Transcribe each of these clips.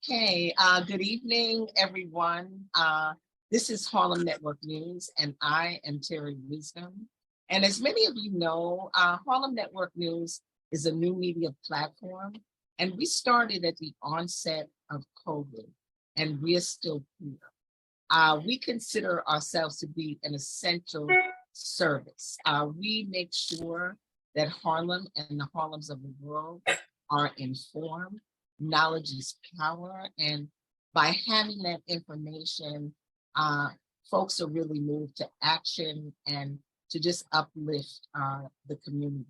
Okay, good evening, everyone. This is Harlem Network News, and I am Terri Wisdom. And as many of you know, Harlem Network News is a new media platform, and we started at the onset of COVID, and we are still here. We consider ourselves to be an essential service. We make sure that Harlem and the Harlems of the world are informed. Knowledge is power, and by having that information, folks are really moved to action and to just uplift the community.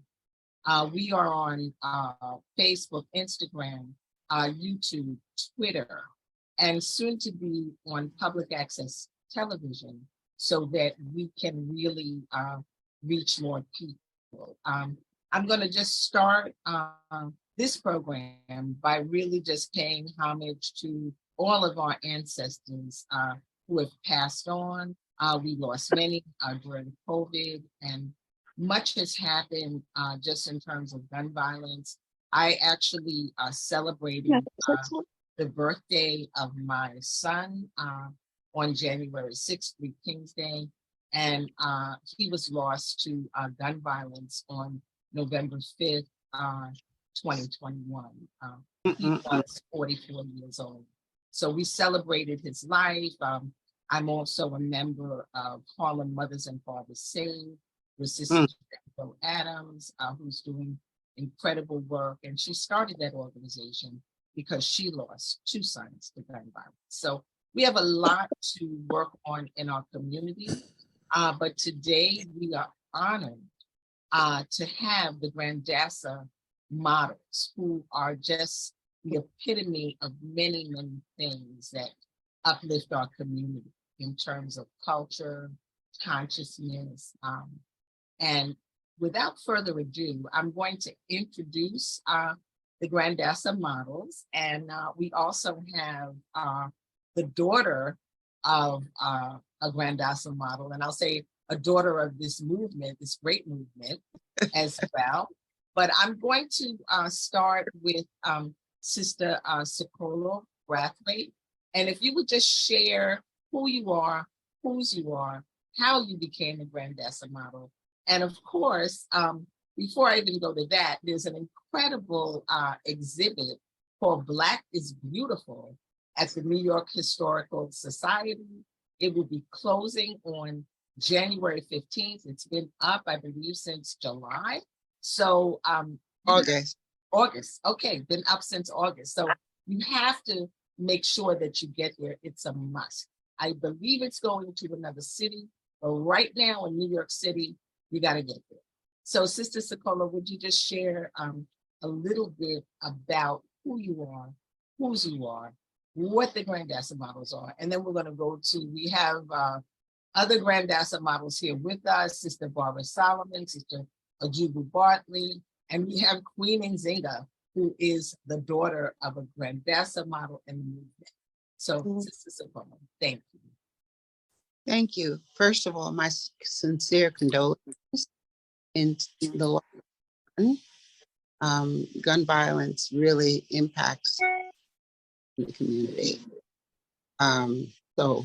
We are on Facebook, Instagram, YouTube, Twitter, and soon to be on public access television so that we can really reach more people. I'm going to just start this program by really just paying homage to all of our ancestors who have passed on. We lost many during COVID, and much has happened just in terms of gun violence. I actually celebrated the birthday of my son on January 6th, King's Day, and he was lost to gun violence on November 5th, 2021. He was 44 years old. So we celebrated his life. I'm also a member of Harlem Mothers and Fathers Saved, with Sister Joe Adams, who's doing incredible work. And she started that organization because she lost two sons to gun violence. So we have a lot to work on in our community. But today we are honored to have the Grandassa Models, who are just the epitome of many, many things that uplift our community in terms of culture, consciousness. And without further ado, I'm going to introduce the Grandassa Models. And we also have the daughter of a Grandassa Model, and I'll say a daughter of this movement, this great movement as well. But I'm going to start with Sister Kwame Brathwaite. And if you would just share who you are, whose you are, how you became a Grandassa Model. And of course, before I even go to that, there's an incredible exhibit called Black is Beautiful at the New York Historical Society. It will be closing on January 15th. It's been up, I believe, since July. So August. Okay, been up since August. So you have to make sure that you get there. It's a must. I believe it's going to another city, but right now in New York City, you got to get there. So Sister Kwame, would you just share a little bit about who you are, whose you are, what the Grandassa Models are, and then we're going to go to, we have other Grandassa Models here with us, Sister Barbara Solomon, Sister Ajubu Bartley, and we have Queen Nzinga, who is the daughter of a Grandassa Model in the movement. So, Sister Kwame, thank you. Thank you. First of all, my sincere condolences in the loss. Gun violence really impacts the community. So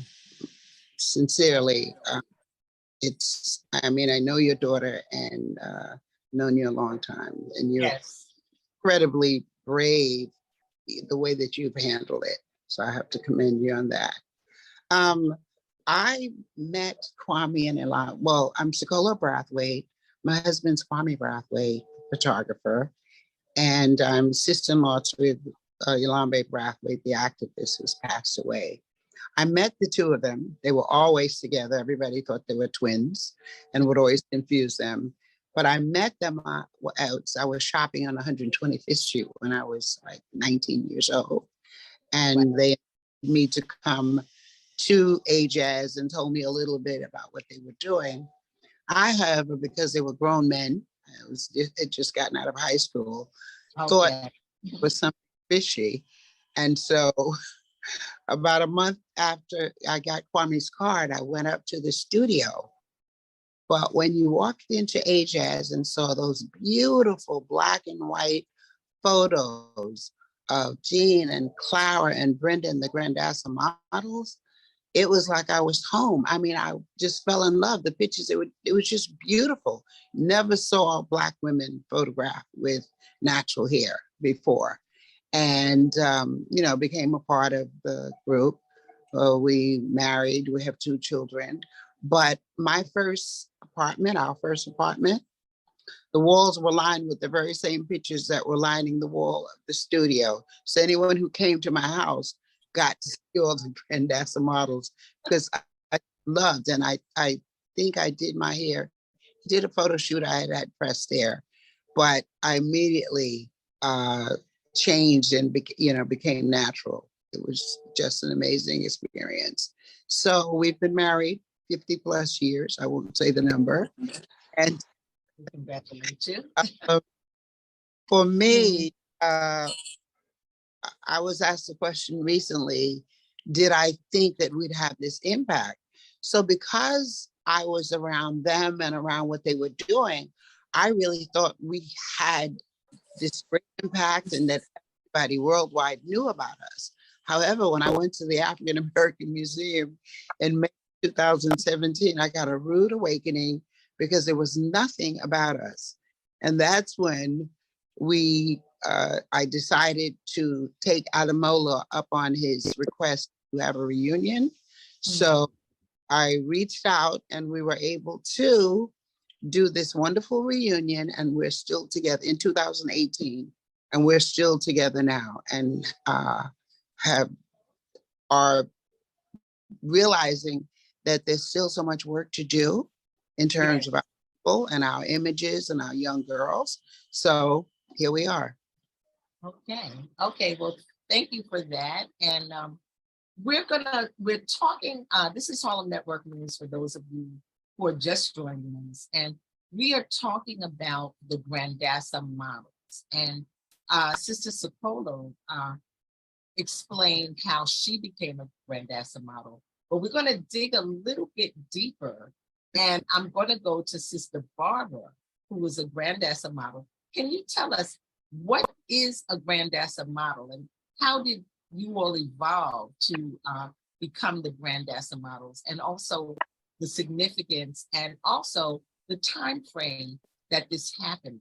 sincerely, I know your daughter and known you a long time, and you're incredibly brave the way that you've handled it. So I have to commend you on that. I met Kwame and Eli. Well, I'm Kwame Brathwaite. My husband's Kwame Brathwaite, photographer, and I'm sister-in-law to Yolande Brathwaite, the activist who's passed away. I met the two of them. They were always together. Everybody thought they were twins and would always confuse them. But I met them I was shopping on 125th Street when I was like 19 years old. And they invited me to come to AJazz and told me a little bit about what they were doing. I, however, because they were grown men, it just gotten out of high school, thought it was something fishy. And so about a month after I got Kwame's card, I went up to the studio. But when you walked into AJazz and saw those beautiful black and white photos Jean and Clara and Brenda and the Grandassa Models, it was like I was home. I mean, I just fell in love. The pictures, it was just beautiful. Never saw Black women photographed with natural hair before. And, became a part of the group. We married, we have 2 children. But my first apartment, our first apartment, the walls were lined with the very same pictures that were lining the wall of the studio. So anyone who came to my house got to see all the Grandassa models because I loved, and I think I did my hair, did a photo shoot. I had pressed hair, but I immediately changed and became natural. It was just an amazing experience. So we've been married 50 plus years. I won't say the number. And congratulations. For me, I was asked the question recently, did I think that we'd have this impact? So because I was around them and around what they were doing, I really thought we had this great impact and that everybody worldwide knew about us. However, when I went to the African American Museum in May 2017, I got a rude awakening because there was nothing about us. And that's when I decided to take Ademola up on his request to have a reunion. So I reached out and we were able to do this wonderful reunion, and we're still together in 2018, and we're still together now, and are realizing that there's still so much work to do in terms of our people and our images and our young girls. So here we are. Okay. Well, thank you for that. And we're talking, this is Harlem Network News for those of you who are just joining us. And we are talking about the Grandassa Models. And Sister Sokolo explained how she became a Grandassa Model. But we're going to dig a little bit deeper. And I'm going to go to Sister Barbara, who is a Grandassa Model. Can you tell us what is a Grandassa Model and how did you all evolve to become the Grandassa Models, and also the significance and also the time frame that this happened?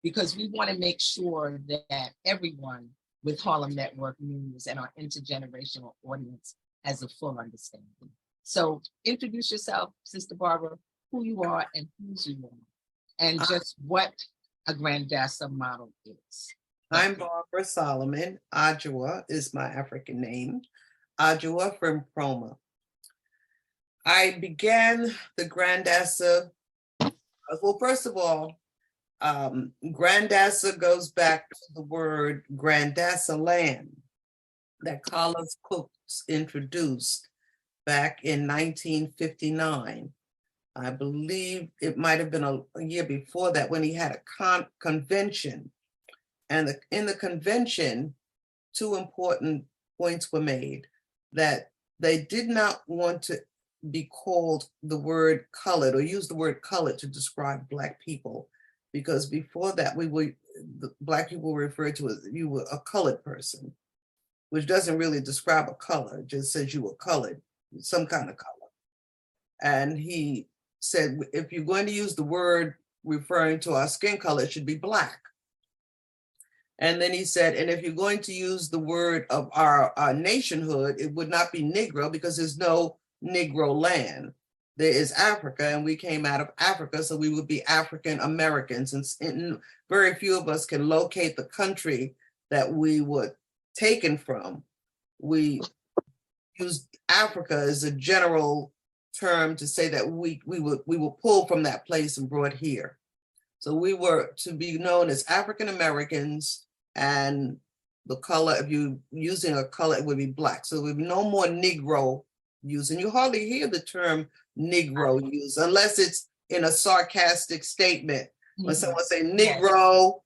Because we want to make sure that everyone with Harlem Network News and our intergenerational audience has a full understanding. So introduce yourself, Sister Barbara, who you are and whose you are, and just what a Grandassa Model is. I'm Barbara Solomon. Adjoa is my African name. Adjoa from Chroma. I began the Grandassa, well, first of all, Grandassa goes back to the word Grandassa land that Carlos Cooks introduced back in 1959. I believe it might have been a year before that when he had a convention. And in the convention, 2 important points were made: that they did not want to be called the word colored or use the word colored to describe Black people, because before that, the Black people were referred to as you were a colored person, which doesn't really describe a color, it just says you were colored, some kind of color. And he said, if you're going to use the word referring to our skin color, it should be Black. And then he said, and if you're going to use the word of our nationhood, it would not be Negro, because there's no Negro land. There is Africa, and we came out of Africa, so we would be African Americans. And very few of us can locate the country that we were taken from. We used Africa as a general term to say that we were pulled from that place and brought here. So we were to be known as African Americans, and the color, if you using a color, it would be Black. So there would be no more Negro used. And you hardly hear the term Negro used unless it's in a sarcastic statement. When someone say Negro,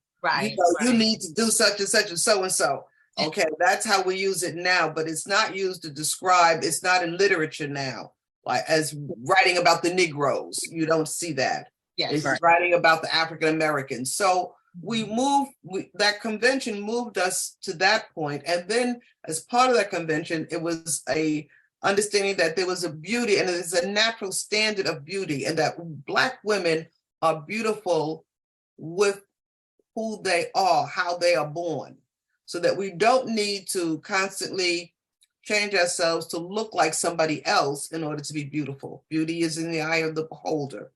you need to do such and such and so. Okay, that's how we use it now, but it's not used to describe, it's not in literature now, like as writing about the Negroes. You don't see that. It's writing about the African Americans. So that convention moved us to that point. And then as part of that convention, it was a understanding that there was a beauty and there's a natural standard of beauty, and that Black women are beautiful with who they are, how they are born, so that we don't need to constantly change ourselves to look like somebody else in order to be beautiful. Beauty is in the eye of the beholder.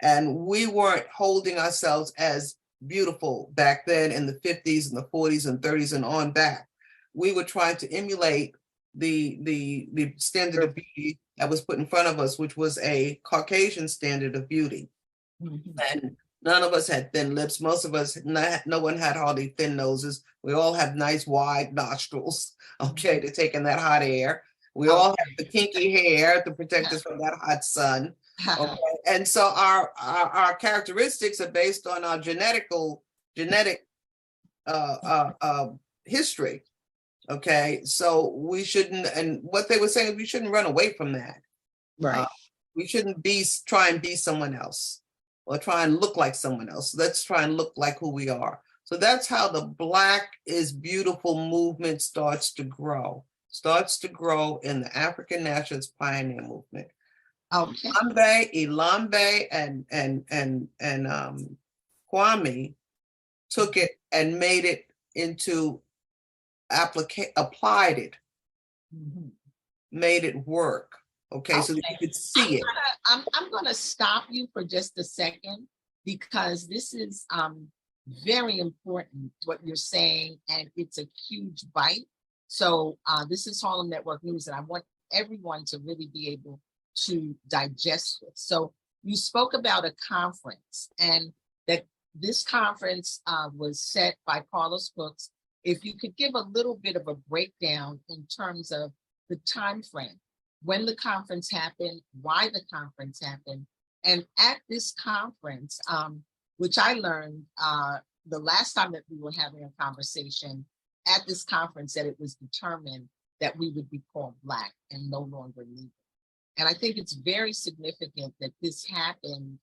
And we weren't holding ourselves as beautiful back then in the 50s and the 40s and 30s and on back. We were trying to emulate the standard of beauty that was put in front of us, which was a Caucasian standard of beauty. And none of us had thin lips. Most of us, no one had hardly thin noses. We all have nice wide nostrils, okay, to take in that hot air. We all have the kinky hair to protect us from that hot sun. Okay. And so our characteristics are based on our genetic history. Okay, so we shouldn't, and what they were saying, we shouldn't run away from that. Right. We shouldn't try and be someone else or try and look like someone else. Let's try and look like who we are. So that's how the Black is Beautiful movement starts to grow in the African Nationalist Pioneer Movement. Okay. Ilambe and Kwame took it and made it into applied it, made it work. Okay, so that you could see it. I'm gonna stop you for just a second, because this is very important what you're saying, and it's a huge bite. So this is Harlem Network News, and I want everyone to really be able to digest this. So you spoke about a conference, and that this conference was set by Carlos Books. If you could give a little bit of a breakdown in terms of the time frame, when the conference happened, why the conference happened, and at this conference, which I learned the last time that we were having a conversation at this conference, that it was determined that we would be called Black and no longer legal. And I think it's very significant that this happened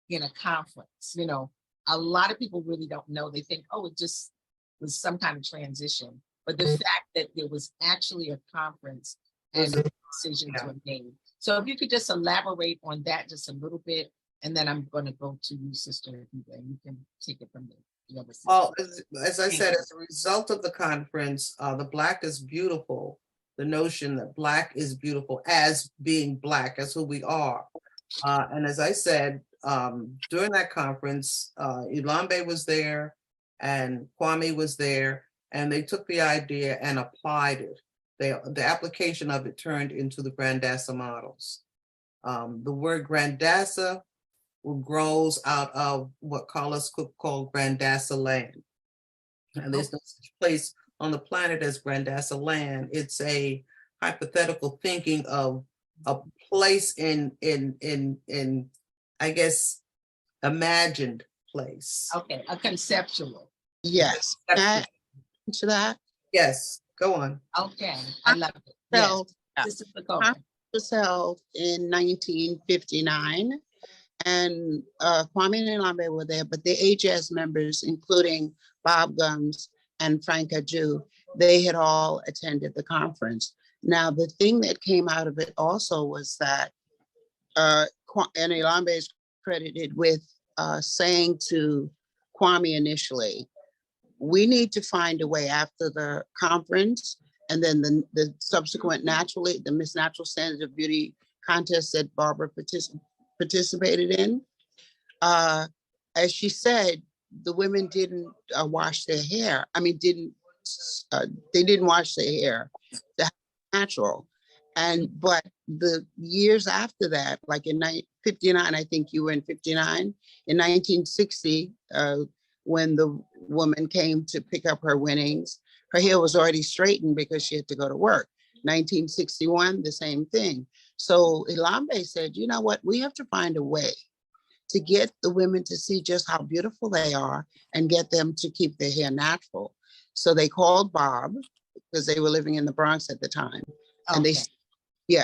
in a conference. You know, a lot of people really don't know. They think, oh, it just was some kind of transition. But the fact that there was actually a conference and decisions were made. So if you could just elaborate on that just a little bit, and then I'm going to go to you, Sister Eva, and you can take it from there. Well, as I said, as a result of the conference, the Black is Beautiful, the notion that Black is beautiful as being Black, as who we are. And as I said, during that conference, Ilambe was there and Kwame was there, and they took the idea and applied it. The application of it turned into the Grandassa Models. The word Grandassa grows out of what Carlos Cook called Grandassa land. And there's no such place on the planet as Grandassa land. It's a hypothetical thinking of a place in I guess, imagined place. Okay, a conceptual. Yes. Add to that? Yes, go on. Okay, I love it. Yes. This is the conference was held in 1959, and Kwame and Ilambe were there, but the HS members, including Bob Gums and Frank Aju, they had all attended the conference. Now, the thing that came out of it also was that, and Ilambe is credited with saying to Kwame initially, we need to find a way after the conference and then the subsequent the Miss Natural Standard of Beauty contest that Barbara participated in. As she said, the women didn't wash their hair. I mean, they didn't wash their hair natural. But the years after that, like in 59, I think you were in 59, in 1960, when the woman came to pick up her winnings, her hair was already straightened because she had to go to work. 1961, the same thing. So Ilambe said, you know what, we have to find a way to get the women to see just how beautiful they are and get them to keep their hair natural. So they called Bob, because they were living in the Bronx at the time. And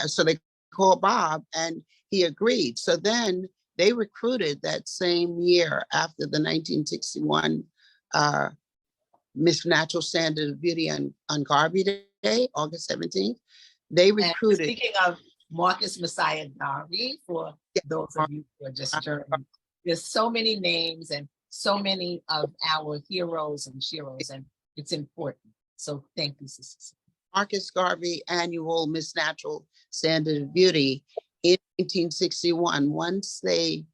so they called Bob and he agreed. So then they recruited that same year after the 1961 uh, Miss Natural Standard of Beauty on Garvey Day, August 17th. They And recruited. speaking of Marcus Messiah Garvey, for those of you who are just joining, there's so many names and so many of our heroes and sheroes, and it's important. So thank you, Sister. Marcus Garvey annual Miss Natural Standard of Beauty in 1961. Once they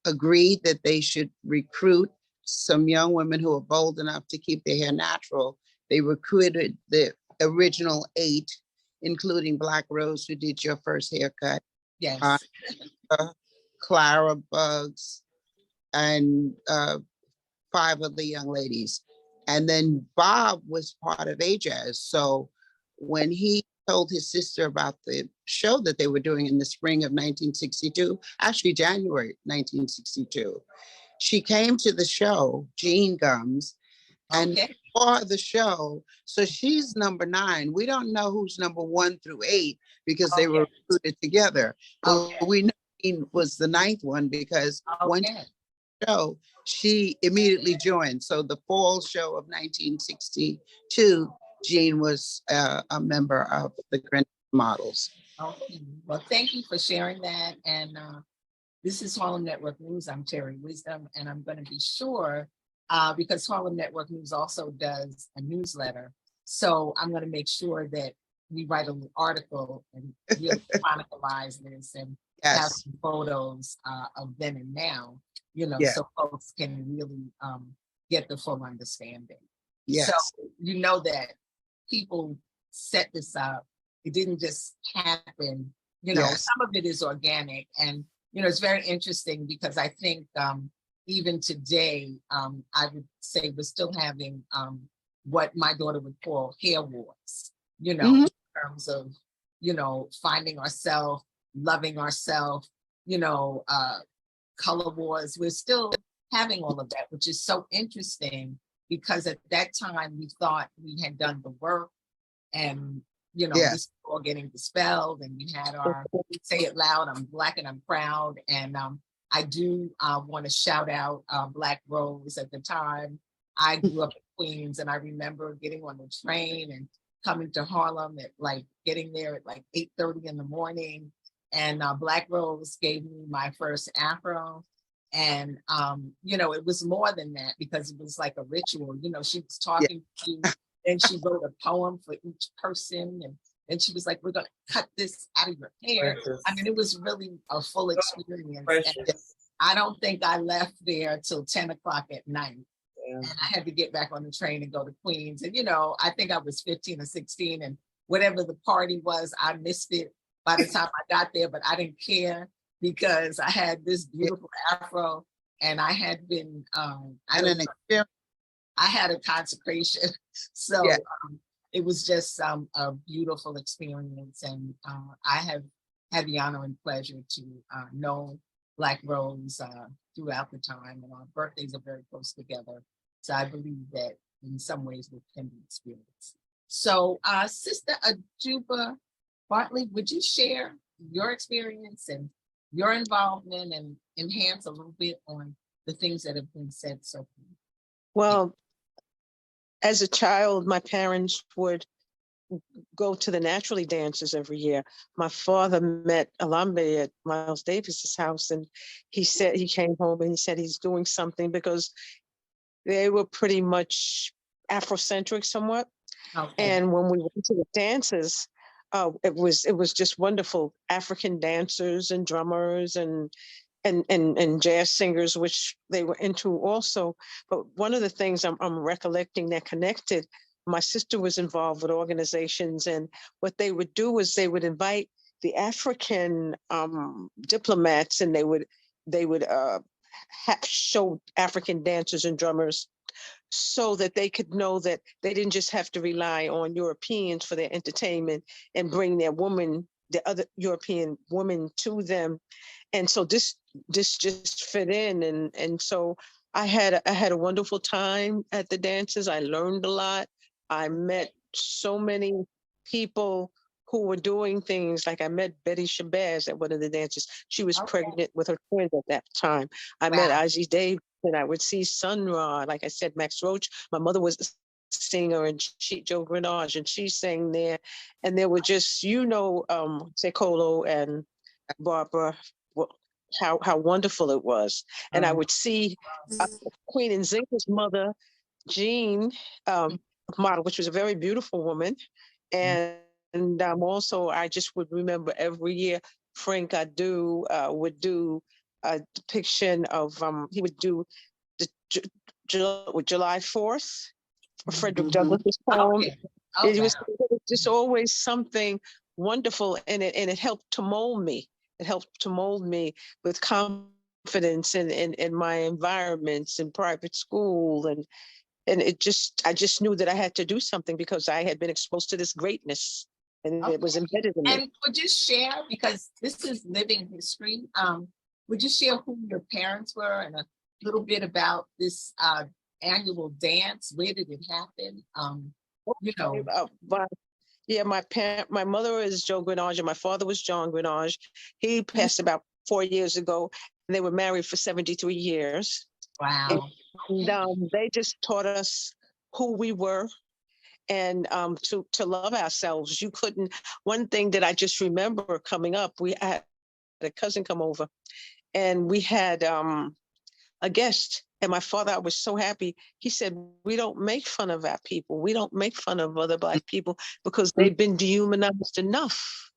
agreed that they should recruit some young women who were bold enough to keep their hair natural, they recruited the original 8, including Black Rose, who did your first haircut. Yes. Clara Bugs, and 5 of the young ladies. And then Bob was part of AJAZ. So when he told his sister about the show that they were doing in the spring of 1962, actually January 1962, she came to the show, Jean Gums, and for the show. So she's number 9. We don't know who's number 1 through 8 because they were recruited together. But we know Jean was the 9th one because one show, she immediately joined. So the fall show of 1962, Jean was a member of the Grandassa Models. Okay. Well, thank you for sharing that. And this is Harlem Network News. I'm Terri Wisdom, and I'm going to be sure, because Harlem Network News also does a newsletter. So I'm going to make sure that we write an article and really chronicleize this and have some photos of then and now, so folks can really get the full understanding. So you know that people set this up. It didn't just happen. Some of it is organic, and it's very interesting because I think even today, I would say we're still having what my daughter would call hair wars, in terms of, finding ourselves, loving ourselves, color wars. We're still having all of that, which is so interesting because at that time we thought we had done the work and, this was all getting dispelled, and we had our say it loud, I'm Black and I'm proud. And I do want to shout out Black Rose. At the time, I grew up in Queens, and I remember getting on the train and coming to Harlem at getting there at 8:30 in the morning. And Black Rose gave me my first Afro. And, it was more than that because it was like a ritual. She was talking to you, and she wrote a poem for each person. And she was like, we're going to cut this out of your hair. Precious. I mean, it was really a full experience. I don't think I left there till 10 o'clock at night. Yeah. And I had to get back on the train and go to Queens. And, I think I was 15 or 16, and whatever the party was, I missed it by the time I got there, but I didn't care because I had this beautiful Afro, and I had been, I had a consecration. So it was just a beautiful experience. And I have had the honor and pleasure to know Black Rose throughout the time, and our birthdays are very close together. So I believe that in some ways we can be experienced. So Sister Ajuba Bartley, would you share your experience and your involvement and enhance a little bit on the things that have been said so far? Well, as a child, my parents would go to the Naturally dances every year. My father met Alambe at Miles Davis's house, and he came home and he said he's doing something because they were pretty much Afrocentric somewhat. Okay. And when we went to the dances, it was just wonderful. African dancers and drummers and jazz singers, which they were into also. But one of the things I'm recollecting that connected, my sister was involved with organizations, and what they would do is they would invite the African diplomats, and they would show African dancers and drummers so that they could know that they didn't just have to rely on Europeans for their entertainment and bring the other European women to them. And so this just fit in. And so I had a wonderful time at the dances. I learned a lot. I met so many people who were doing things. Like I met Betty Shabazz at one of the dances. She was pregnant with her twins at that time. I met Ozzie Davis and I would see Sun Ra, like I said, Max Roach. My mother was a singer, and Joe Grenage, and she sang there. And there were just, Secolo and Barbara, how wonderful it was. And I would see Queen Nzinga's mother, Jean, model, which was a very beautiful woman. And also, I just would remember every year Frank Adu would do a depiction of, he would do the July 4th, Frederick Douglass's poem. Okay. It was just always something wonderful, and it helped to mold me. It helped to mold me with confidence in my environments in private school, and I just knew that I had to do something because I had been exposed to this greatness, and it was embedded in me. And would you share, because this is living history, would you share who your parents were and a little bit about this annual dance? Where did it happen? My mother is Joe Grenage and my father was John Grenage. He passed about 4 years ago, and they were married for 73 years. Wow. And they just taught us who we were, and to love ourselves. You couldn't. One thing that I just remember coming up, I had a cousin come over, and we had a guest. And my father, I was so happy. He said, "We don't make fun of our people. We don't make fun of other Black people because they've been dehumanized enough.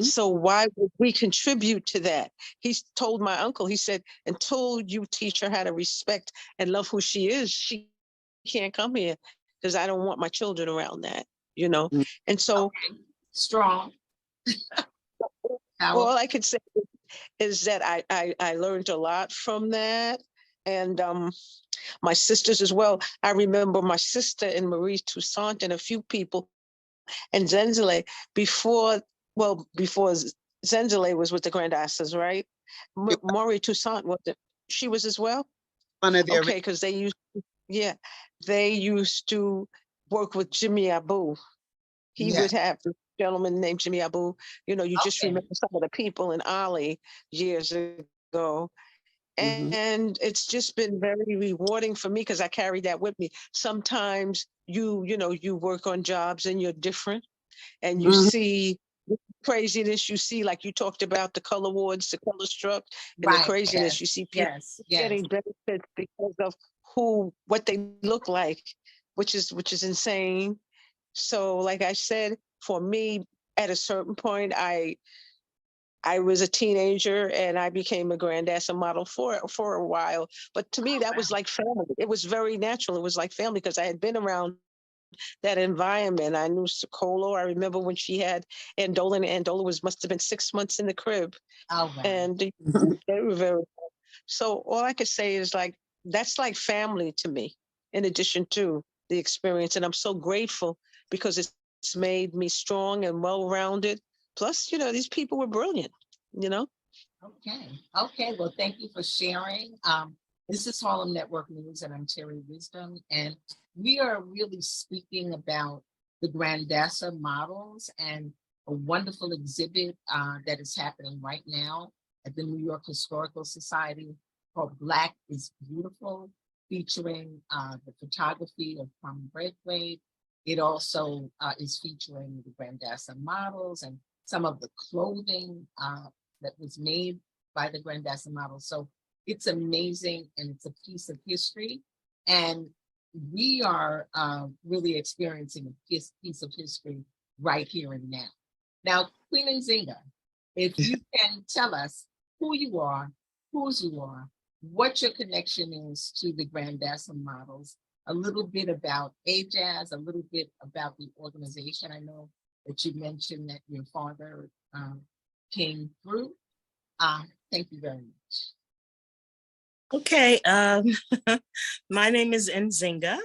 So why would we contribute to that?" He told my uncle, he said, "Until you teach her how to respect and love who she is, she can't come here because I don't want my children around that, And so strong. all I could say is that I learned a lot from that. And my sisters as well. I remember my sister and Marie Toussaint and a few people, and Zenzele before Zenzele was with the Grandassas, right? Marie Toussaint she was as well. One of the because they used to work with Jimmy Abu. He would have a gentleman named Jimmy Abu. You just remember some of the people in Ali years ago. And it's just been very rewarding for me because I carry that with me. Sometimes you work on jobs and you're different, and you see craziness. You see, like you talked about the color wards, the color struck, and the craziness. You see people getting benefits because of what they look like, which is insane. So, like I said, for me, at a certain point, I was a teenager and I became a Grandassa model for a while. But to me, that was like family. It was very natural. It was like family because I had been around that environment. I knew Socolo. I remember when she had Andola, and Andola must have been 6 months in the crib. Oh, wow. And they were very. So all I could say is that's like family to me, in addition to the experience. And I'm so grateful because it's made me strong and well-rounded. Plus, these people were brilliant, Okay. Well, thank you for sharing. This is Harlem Network News, and I'm Terri Wisdom. And we are really speaking about the Grandassa Models and a wonderful exhibit that is happening right now at the New York Historical Society called Black is Beautiful, featuring the photography of Kwame Brathwaite. It also is featuring the Grandassa Models and some of the clothing that was made by the Grandassa Model. So it's amazing, and it's a piece of history. And we are really experiencing a piece of history right here and now. Now, Queen Nzinga, if you can tell us who you are, whose you are, what your connection is to the Grandassa Models, a little bit about AJAZ, a little bit about the organization. I know that you mentioned that your father came through. Thank you very much. Okay, my name is Nzinga,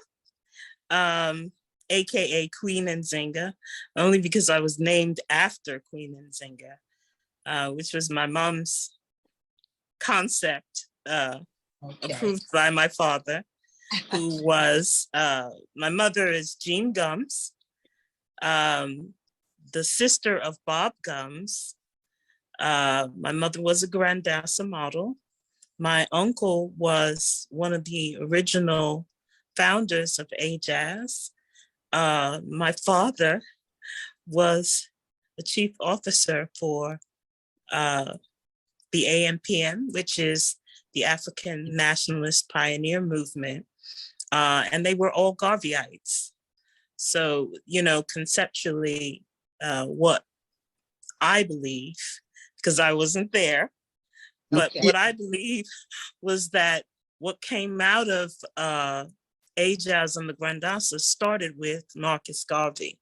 aka Queen Nzinga, only because I was named after Queen Nzinga, which was my mom's concept, approved by my father, who was, my mother is Jean Gums, the sister of Bob Gums. My mother was a Grandassa model. my uncle was one of the original founders of AJAS. My father was the chief officer for the ANPM, which is the African Nationalist Pioneer Movement. And they were all Garveyites. So, conceptually, what I believe, because I wasn't there, but Okay. what I believe was that what came out of AJAS and the Grandassa started with Marcus Garvey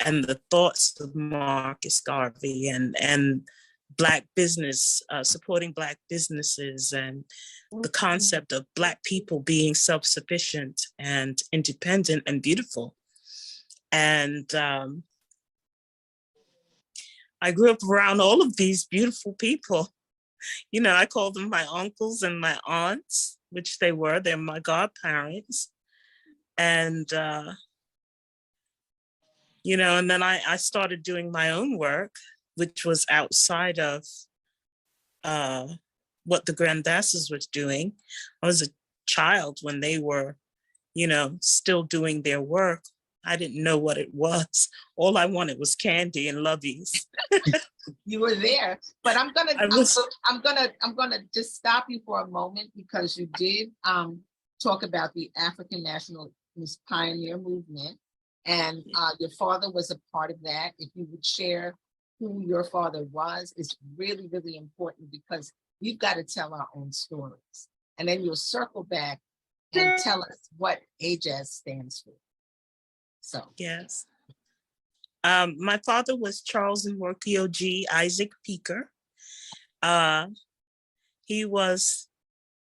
and the thoughts of Marcus Garvey and Black business, supporting Black businesses, and the concept of Black people being self-sufficient and independent and beautiful. And I grew up around all of these beautiful people. I call them my uncles and my aunts, which they were. They're my godparents. And, and then I started doing my own work, which was outside of what the Grandassas was doing. I was a child when they were, still doing their work. I didn't know what it was. All I wanted was candy and loveys. You were there, but I'm gonna just stop you for a moment, because you did talk about the African Nationalist Pioneer Movement, and your father was a part of that. If you would share who your father was, it's really, really important, because we've got to tell our own stories, and then you'll circle back and tell us what AJAS stands for. So yes. My father was Charles Morkio G. Isaac Peaker. He was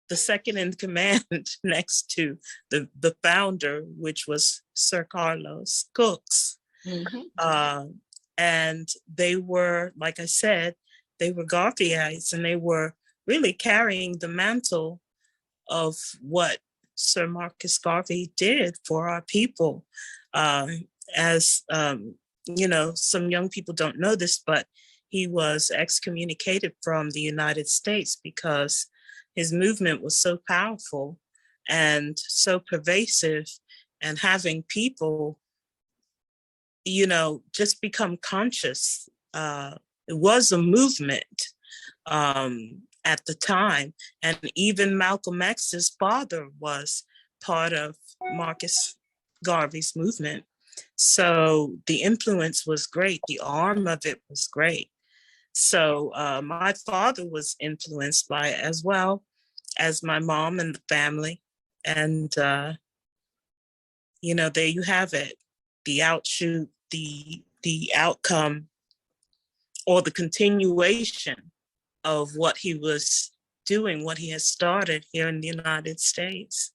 the second in command next to the founder, which was Sir Carlos Cooks. Mm-hmm. And they were, like I said, they were Garveyites, and they were really carrying the mantle of what Sir Marcus Garvey did for our people. As some young people don't know this, but he was excommunicated from the United States because his movement was so powerful and so pervasive, and having people, just become conscious. It was a movement at the time. And even Malcolm X's father was part of Marcus Garvey's movement. So the influence was great. The arm of it was great. So my father was influenced by it, as well as my mom and the family. And, there you have it. The outshoot, the outcome, or the continuation of what he was doing, what he has started here in the United States.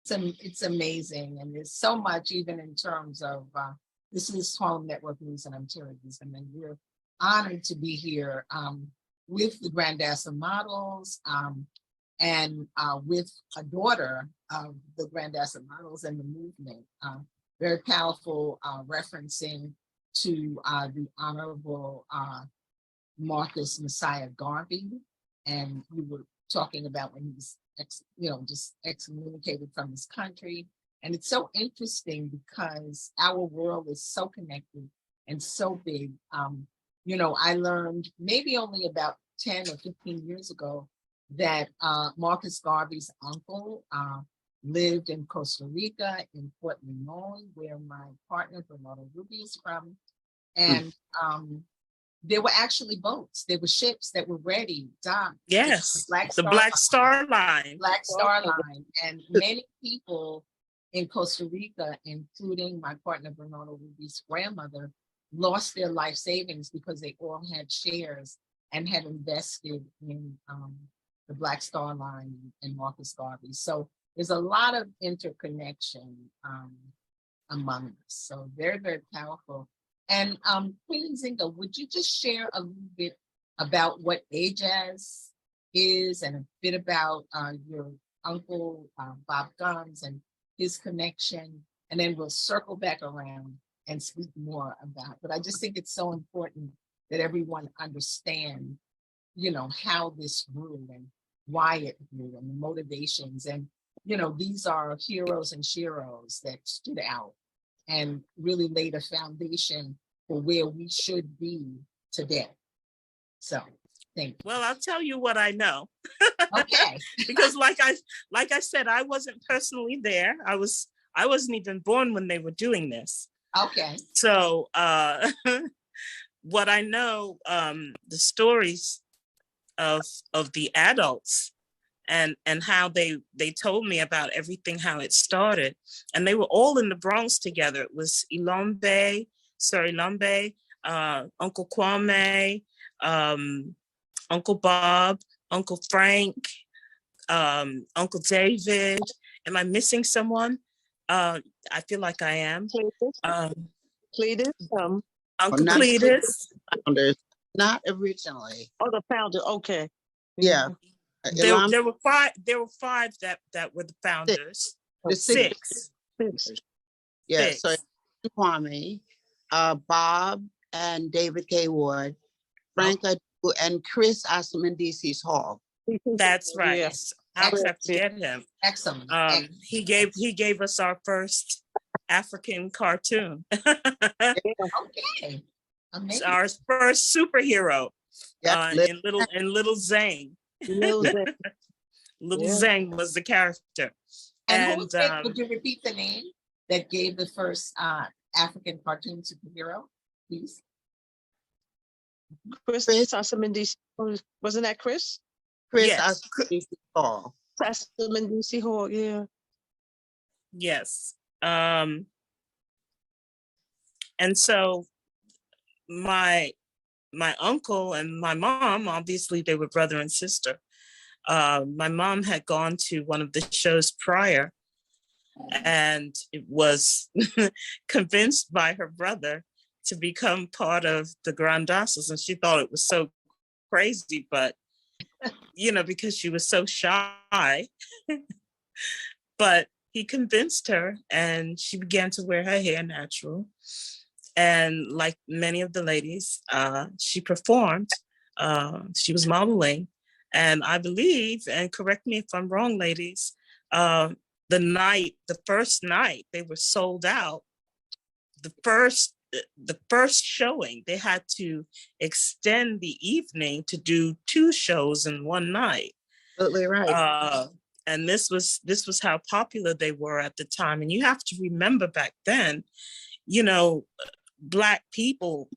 It's amazing, and there's so much, even in terms of this is Harlem Network News, and I'm Terri Wisdom, and we're honored to be here with the Grandassa Models, and with a daughter of the Grandassa Models and the movement. Very powerful referencing to the Honorable Marcus Messiah Garvey, and we were talking about when he was just excommunicated from his country. And it's so interesting because our world is so connected and so big. I learned maybe only about 10 or 15 years ago that Marcus Garvey's uncle lived in Costa Rica, in Port Limon, where my partner Bernardo Ruby is from. And there were actually boats. There were ships that were ready, docked. Yes, the Black Star Line. Black Star Line. And many people in Costa Rica, including my partner Bernardo Ruby's grandmother, lost their life savings because they all had shares and had invested in the Black Star Line and Marcus Garvey. So there's a lot of interconnection among us. So very, very powerful. And Queen Nzinga, would you just share a little bit about what AJAS is, and a bit about your uncle, Bob Guns, and his connection? And then we'll circle back around and speak more about it. But I just think it's so important that everyone understand, how this grew why it grew and the motivations. And, these are heroes and sheroes that stood out and really laid a foundation for where we should be today. So thank you. Well, I'll tell you what I know. Okay. Because like I said, I wasn't personally there. I wasn't even born when they were doing this. Okay. So what I know, the stories of the adults and how they told me about everything, how it started. And they were all in the Bronx together. It was Sir Ilambe, Uncle Kwame, Uncle Bob, Uncle Frank, Uncle David. Am I missing someone? I feel like I am. Cletus, Uncle not Cletus. Founders, not originally. Oh, the founder. Okay. Yeah. There were five. There were five that were the founders. Six. Yeah. Six. So Kwame, Bob, and David K. Ward, Frank Adu, and Chris Asamandisi's Hall. That's right. Yes. I'll have to get him. Excellent. He gave us our first African cartoon. Okay. Amazing. Our first superhero. Yeah, in Little Zane. Little Zane was the character. And would you repeat the name that gave the first African cartoon superhero, please? Chris Asamandisi. Wasn't that Chris? Chris Yes. Asamandisi Hall. Asamandisi Hall, yeah. Yes. And so my uncle and my mom, obviously they were brother and sister. My mom had gone to one of the shows prior and it was convinced by her brother to become part of the Grandassas, and she thought it was so crazy, but because she was so shy. But he convinced her and she began to wear her hair natural. And like many of the ladies, she performed, she was modeling. And I believe, and correct me if I'm wrong, ladies, the first night they were sold out. The first showing, they had to extend the evening to do 2 shows in one night. Absolutely right. And this was how popular they were at the time. And you have to remember back then, Black people,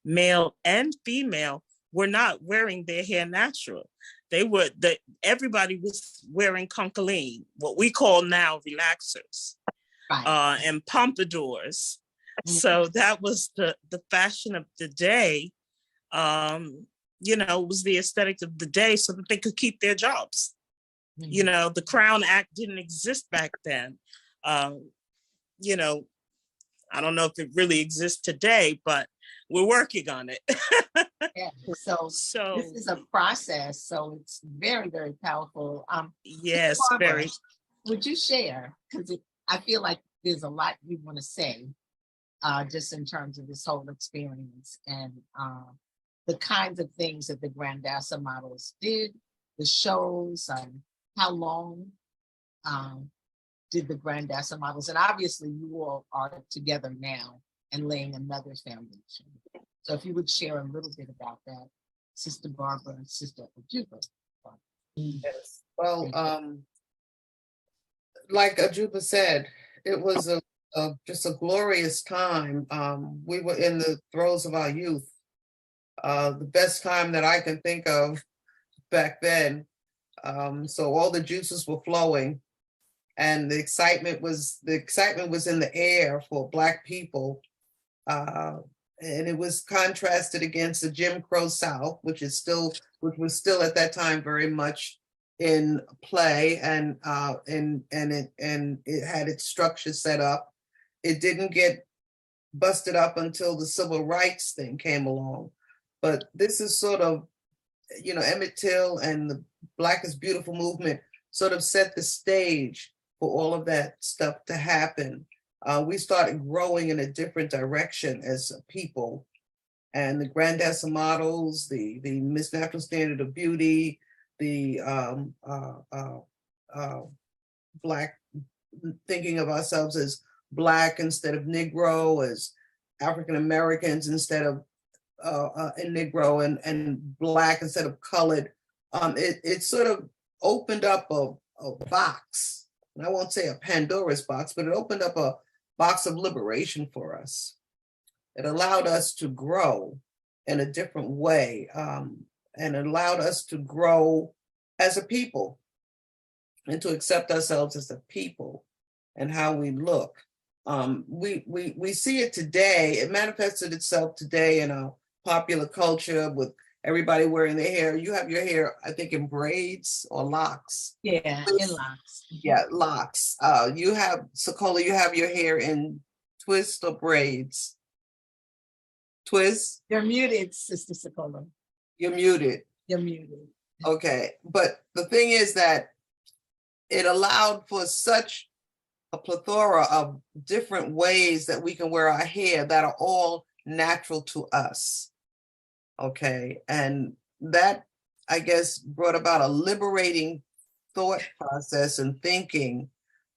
male and female, were not wearing their hair natural. Everybody was wearing concholine, what we call now relaxers, Right. and pompadours. So that was the fashion of the day. It was the aesthetic of the day so that they could keep their jobs. The Crown Act didn't exist back then. I don't know if it really exists today, but we're working on it. Yeah. So this is a process. So it's very, very powerful. Yes, Barbara, very. Would you share? Because I feel like there's a lot you want to say, just in terms of this whole experience and the kinds of things that the Grandassa Models did, the shows, how long did the Grandassa Models, and obviously you all are together now and laying another foundation. So if you would share a little bit about that, Sister Barbara and Sister Ajuba. Yes. Well, like Ajuba said, it was just a glorious time. We were in the throes of our youth. The best time that I can think of back then. So all the juices were flowing, and the excitement was in the air for Black people. And it was contrasted against the Jim Crow South, which was still at that time very much in play, and it had its structure set up. It didn't get busted up until the civil rights thing came along. But this is sort of, Emmett Till and the Black is Beautiful movement sort of set the stage for all of that stuff to happen. We started growing in a different direction as a people. And the Grandassa Models, the Miss Natural Standard of Beauty, the Black, thinking of ourselves as Black instead of Negro, as African Americans instead of Negro, and Black instead of colored. It sort of opened up a box, and I won't say a Pandora's box, but it opened up a box of liberation for us. It allowed us to grow in a different way, and it allowed us to grow as a people and to accept ourselves as a people and how we look. We see it today. It manifested itself today in a popular culture with everybody wearing their hair. You have your hair, I think, in braids or locks. Yeah, in locks. Yeah, locks. You have, Sokola, you have your hair in twists or braids. Twist? You're muted, Sister Sokola. You're muted. You're muted. Okay, but the thing is that it allowed for such a plethora of different ways that we can wear our hair that are all natural to us. Okay, and that, I guess, brought about a liberating thought process and thinking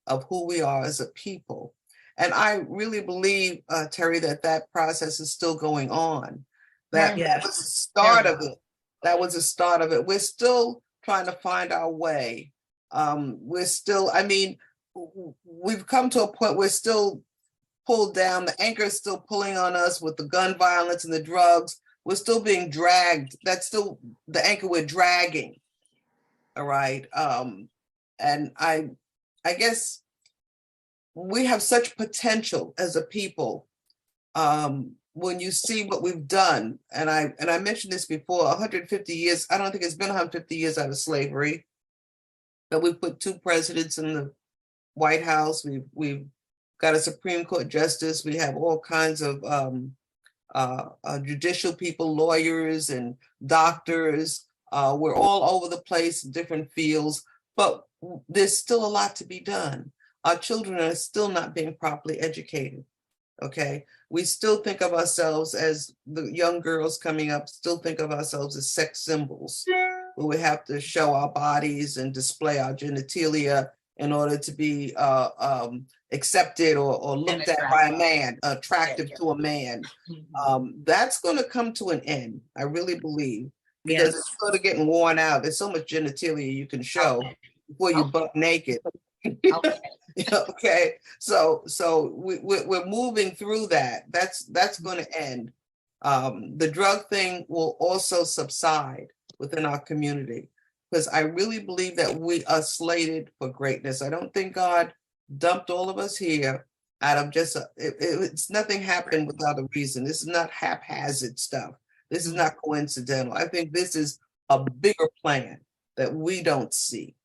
of who we are as a people. And I really believe, Terry, that process is still going on. That was the start of it. That was the start of it. We're still trying to find our way. We're still, I mean, we've come to a point where we're still pulled down. The anchor is still pulling on us with the gun violence and the drugs. We're still being dragged. That's still the anchor we're dragging. All right. And I guess we have such potential as a people. When you see what we've done, and I mentioned this before, 150 years, I don't think it's been 150 years out of slavery, but we put 2 presidents in the White House. We've got a Supreme Court justice. We have all kinds of judicial people, lawyers and doctors. We're all over the place in different fields, but there's still a lot to be done. Our children are still not being properly educated. Okay, we still think of ourselves as, the young girls coming up still think of ourselves as sex symbols, where we have to show our bodies and display our genitalia in order to be accepted or looked at by a man, attractive to a man. That's going to come to an end, I really believe, because it's sort of getting worn out. There's so much genitalia you can show before you butt naked. Okay, so we're moving through that. That's going to end. The drug thing will also subside within our community, because I really believe that we are slated for greatness. I don't think God dumped all of us here out of just it's nothing happened without a reason. This is not haphazard stuff. This is not coincidental. I think this is a bigger plan that we don't see.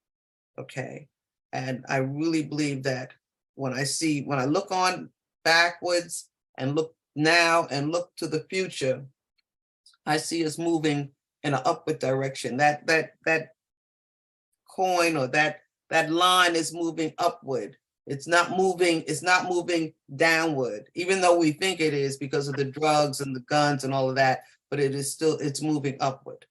Okay. And I really believe that when I look on backwards and look now and look to the future, I see us moving in an upward direction. That coin or that line is moving upward. It's not moving downward, even though we think it is because of the drugs and the guns and all of that, but it's moving upward.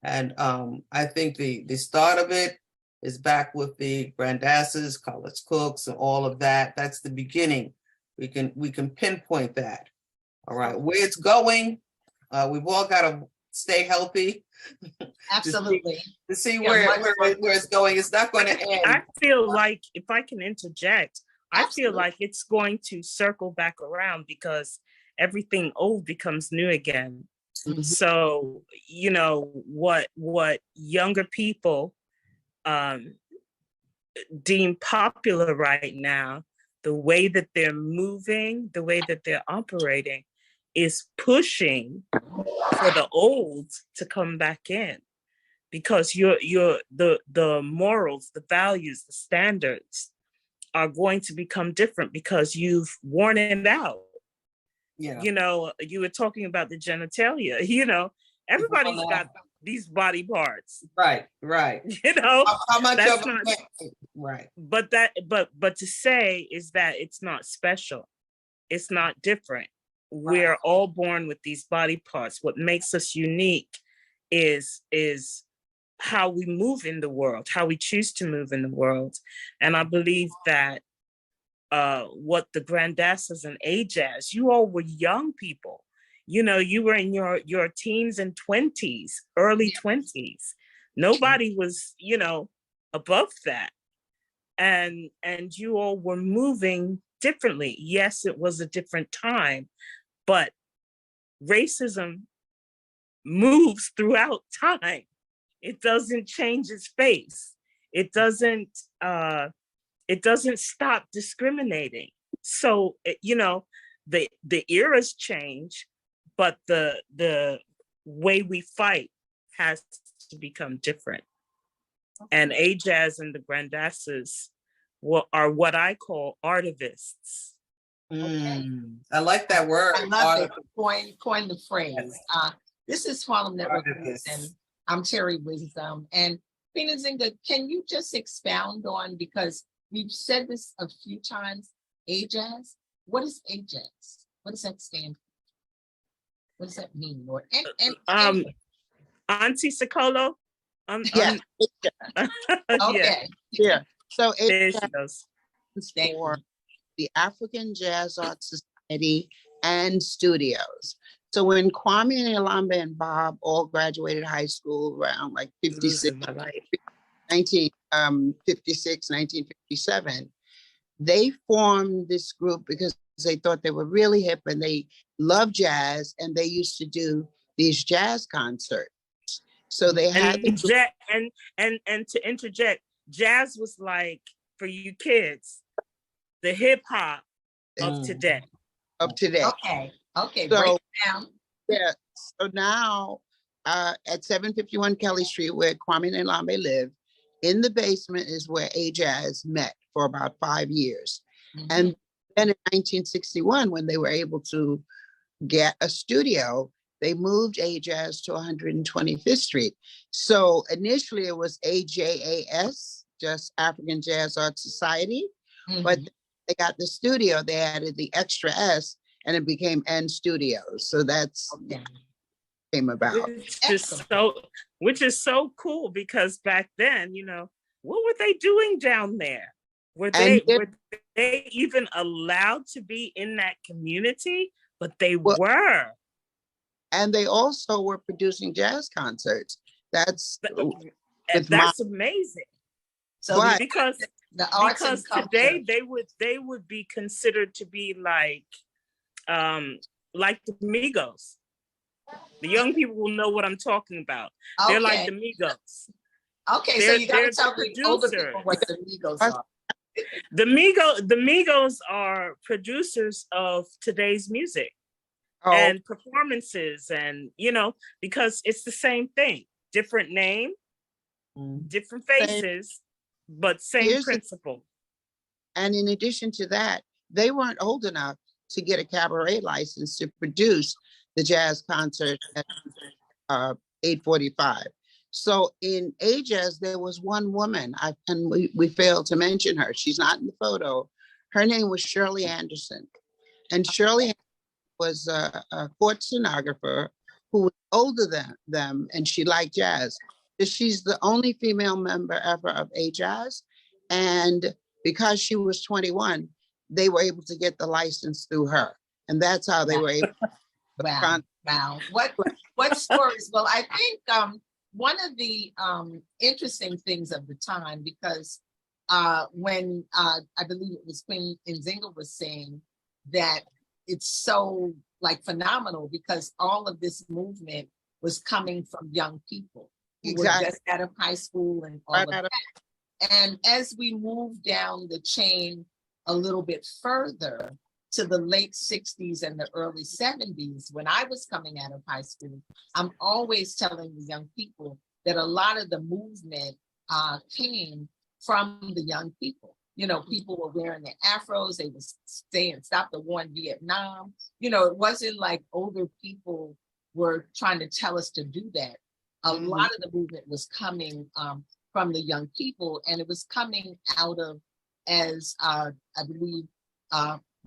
And I think the start of it is back with the Grandassas, college cooks, and all of that. That's the beginning. We can pinpoint that. All right, where it's going, we've all got to stay healthy. Absolutely. to see where it's going. It's not going to end. I feel like, if I can interject, I Absolutely. feel like it's going to circle back around, because everything old becomes new again. Mhm. So, you know, what younger people deem popular right now, the way that they're moving, the way that they're operating, is pushing for the old to come back in, because the morals, the values, the standards are going to become different because you've worn it out. Yeah. You know, you were talking about the genitalia, you know, everybody's got these body parts. Right. You know, How much that's of not it? Right. but to say is that it's not special. It's not different. We're all born with these body parts. What makes us unique is how we move in the world, how we choose to move in the world. And I believe that what the Grandassas and A-Jazz, you all were young people. You know, you were in your teens and 20s, early 20s. Nobody was, you know, above that. And you all were moving differently. Yes, it was a different time, but racism moves throughout time. It doesn't change its face. It doesn't stop discriminating. So, you know, the eras change, but the way we fight has to become different. And A-Jazz and the Grandassas are what I call artivists. I like that word. I love it. Coin the phrase. This is Harlem Network News, and I'm Terri Wisdom. And Queen Nzinga, can you just expound on, because we've said this a few times, A-Jazz? What is A-Jazz? What does that stand for? What does that mean, Lord? And Auntie Sicolo? Yeah. okay. Yeah. So There A-Jazz she goes. is for the African Jazz Art Society and studios. So when Kwame and Yolanda and Bob all graduated high school around like 1956, 1957, they formed this group because they thought they were really hip and they loved jazz, and they used to do these jazz concerts. So they had and to interject, jazz was like, for you kids, the hip hop of today. Okay. Okay. So, break it down. Yeah. So now at 751 Kelly Street, where Kwame and Lambe live, in the basement is where A-Jazz met for about 5 years. And then in 1961, when they were able to get a studio, they moved A-Jazz to 125th Street. So initially it was AJAS, just African Jazz Art Society. But they got the studio, they added the extra S, and it became N Studios. So that's came about. Which is so cool, because back then, you know, what were they doing down there? Were they even allowed to be in that community? But they were. And they also were producing jazz concerts. That's amazing. So because today they would be considered to be like the Migos. The young people will know what I'm talking about. Okay. They're like the Migos. Okay, so you gotta tell the older people what the Migos are. The Migos are producers of today's music and performances, and you know, because it's the same thing, different name, different faces, but same principle. And in addition to that, they weren't old enough to get a cabaret license to produce the jazz concert at 845. So in A-Jazz, there was one woman, and we failed to mention her. She's not in the photo. Her name was Shirley Anderson. And Shirley was a court stenographer who was older than them, and she liked jazz. She's the only female member ever of A-Jazz. And because she was 21, they were able to get the license through her. And that's how they were able to. Wow. What stories? Well, I think one of the interesting things of the time, because when I believe it was Queen Nzinga was saying that it's so like phenomenal, because all of this movement was coming from young people who were just out of high school and all of that. And as we move down the chain a little bit further to the late 60s and the early 70s, when I was coming out of high school, I'm always telling the young people that a lot of the movement came from the young people. You know, people were wearing their afros, they were saying, stop the war in Vietnam. You know, it wasn't like older people were trying to tell us to do that. A lot of the movement was coming from the young people, and it was coming out of, as I believe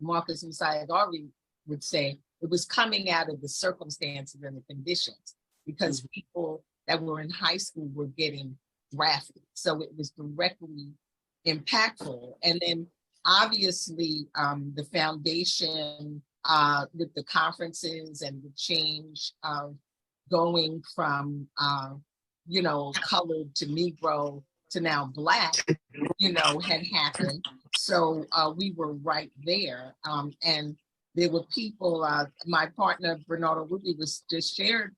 Marcus Musayagari would say, it was coming out of the circumstances and the conditions, because people that were in high school were getting drafted. So it was directly impactful. And then obviously the foundation with the conferences and the change of going from, colored to Negro to now Black, had happened. So we were right there. And there were people, my partner, Bernardo Ruby, was just shared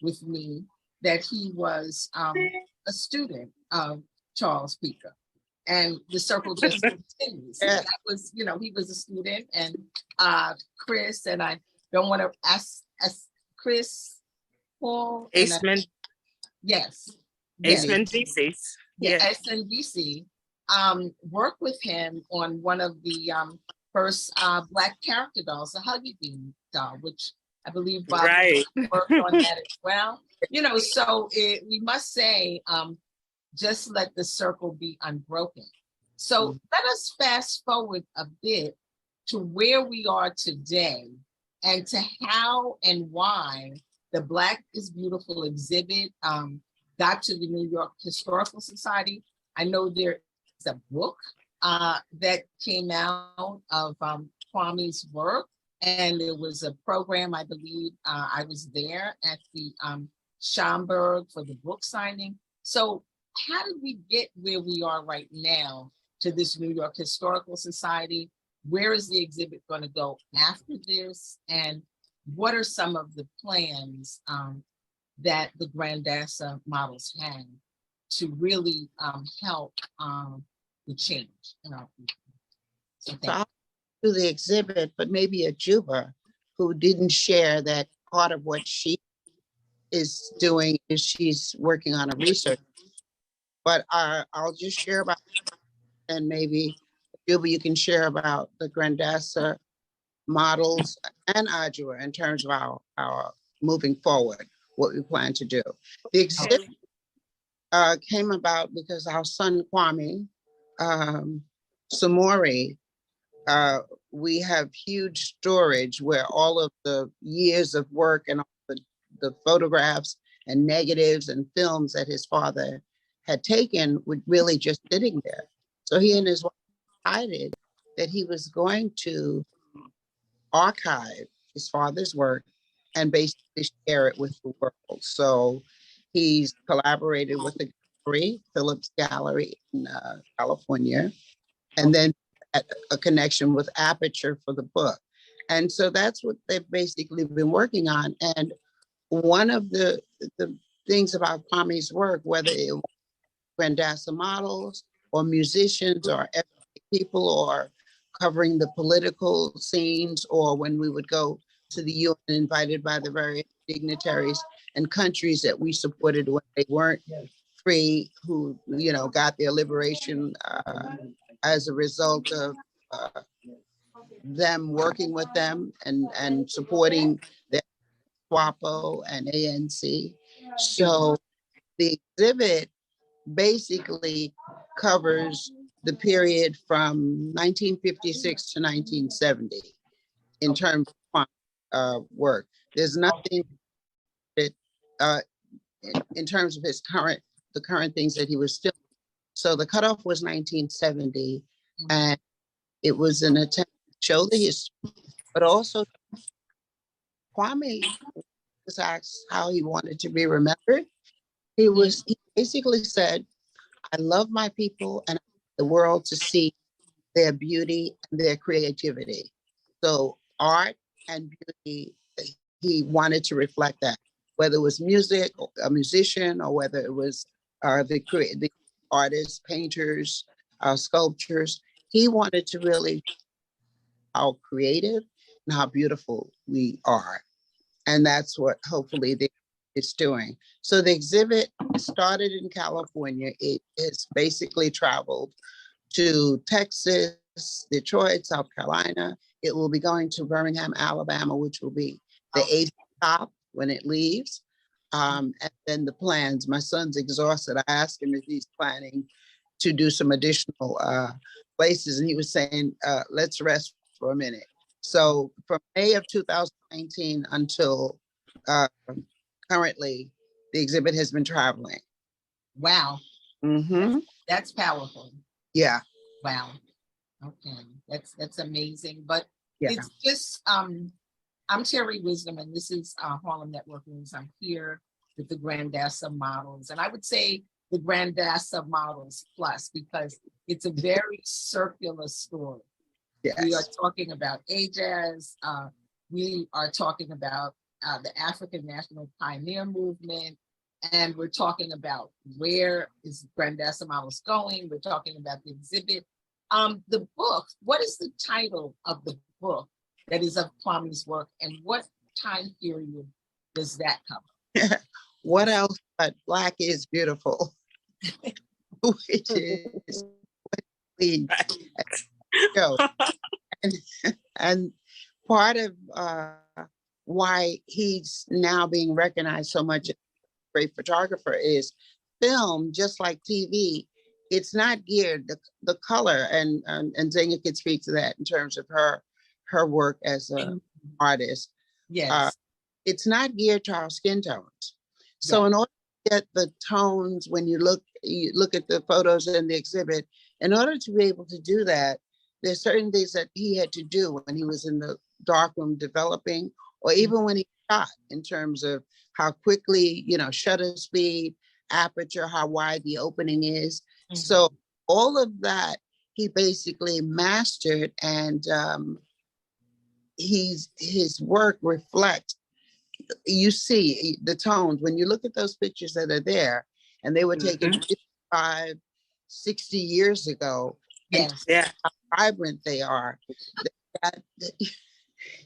with me that he was a student of Charles Pico. And the circle just continues. Yeah. That was, he was a student, and Chris, and I don't want to ask Chris Paul. Aceman. Yes. Aceman DCs. Yeah, SNBC worked with him on one of the first Black character dolls, the Huggy Bean doll, which I believe Bob worked on that as well. So we must say, just let the circle be unbroken. So let us fast forward a bit to where we are today and to how and why the Black is Beautiful exhibit got to the New York Historical Society. I know there is a book that came out of Kwame's work, and there was a program, I believe, I was there at the Schomburg for the book signing. So how did we get where we are right now to this New York Historical Society? Where is the exhibit going to go after this? And what are some of the plans that the Grandassa Models have to really help the change in our people? So I'll do the exhibit, but maybe a Juba who didn't share that part of what she is doing is she's working on a research. But I'll just share about, and maybe Juba, you can share about the Grandassa Models and Adjua in terms of our moving forward, what we plan to do. The exhibit came about because our son Kwame Samori, we have huge storage where all of the years of work and all the photographs and negatives and films that his father had taken were really just sitting there. So he and his wife decided that he was going to archive his father's work and basically share it with the world. So he's collaborated with the gallery, Phillips Gallery in California, and then a connection with Aperture for the book. And so that's what they've basically been working on. And one of the things about Kwame's work, whether it was Grandassa Models or musicians or people or covering the political scenes, or when we would go to the UN invited by the various dignitaries and countries that we supported when they weren't free, who, got their liberation as a result of them working with them and supporting the SWAPO and ANC. So the exhibit basically covers the period from 1956 to 1970 in terms of work. There's nothing that in terms of the current things that he was still. So the cutoff was 1970, and it was an attempt to show the history, but also Kwame was asked how he wanted to be remembered. He basically said, I love my people and I want the world to see their beauty and their creativity. So art and beauty, he wanted to reflect that, whether it was music, or a musician, or whether it was the artists, painters, sculptures. He wanted to really how creative and how beautiful we are. And that's what hopefully it's doing. So the exhibit started in California. It has basically traveled to Texas, Detroit, South Carolina. It will be going to Birmingham, Alabama, which will be the 8th stop when it leaves. And then the plans, my son's exhausted. I asked him if he's planning to do some additional places, and he was saying, let's rest for a minute. So from May of 2019 until currently, the exhibit has been traveling. Wow, Mm-hmm. that's powerful. Yeah. Wow. Okay, that's amazing. But Yeah. it's just I'm Terri Wisdom, and this is Harlem Network News. I'm here with the Grandassa Models, and I would say the Grandassa Models Plus, because it's a very circular story. Yes. We are talking about AJAZ. We are talking about the African National Pioneer Movement, and we're talking about where is Grandassa Models going. We're talking about the exhibit. The book, what is the title of the book that is of Kwame's work, and what time period does that cover? What else but Black is Beautiful, which is what we go. And part of why he's now being recognized so much as a great photographer is film, just like TV. It's not geared the color, and Zenga could speak to that in terms of her work as an artist. Yes. It's not geared to our skin tones. So in order to get the tones, when you look at the photos in the exhibit, in order to be able to do that, there's certain things that he had to do when he was in the darkroom developing, or even when he shot, in terms of how quickly, shutter speed, aperture, how wide the opening is. Mm-hmm. So all of that he basically mastered, and his work reflects. You see the tones when you look at those pictures that are there, and they were taken 55, 60 years ago. Yes. Yeah. How vibrant they are.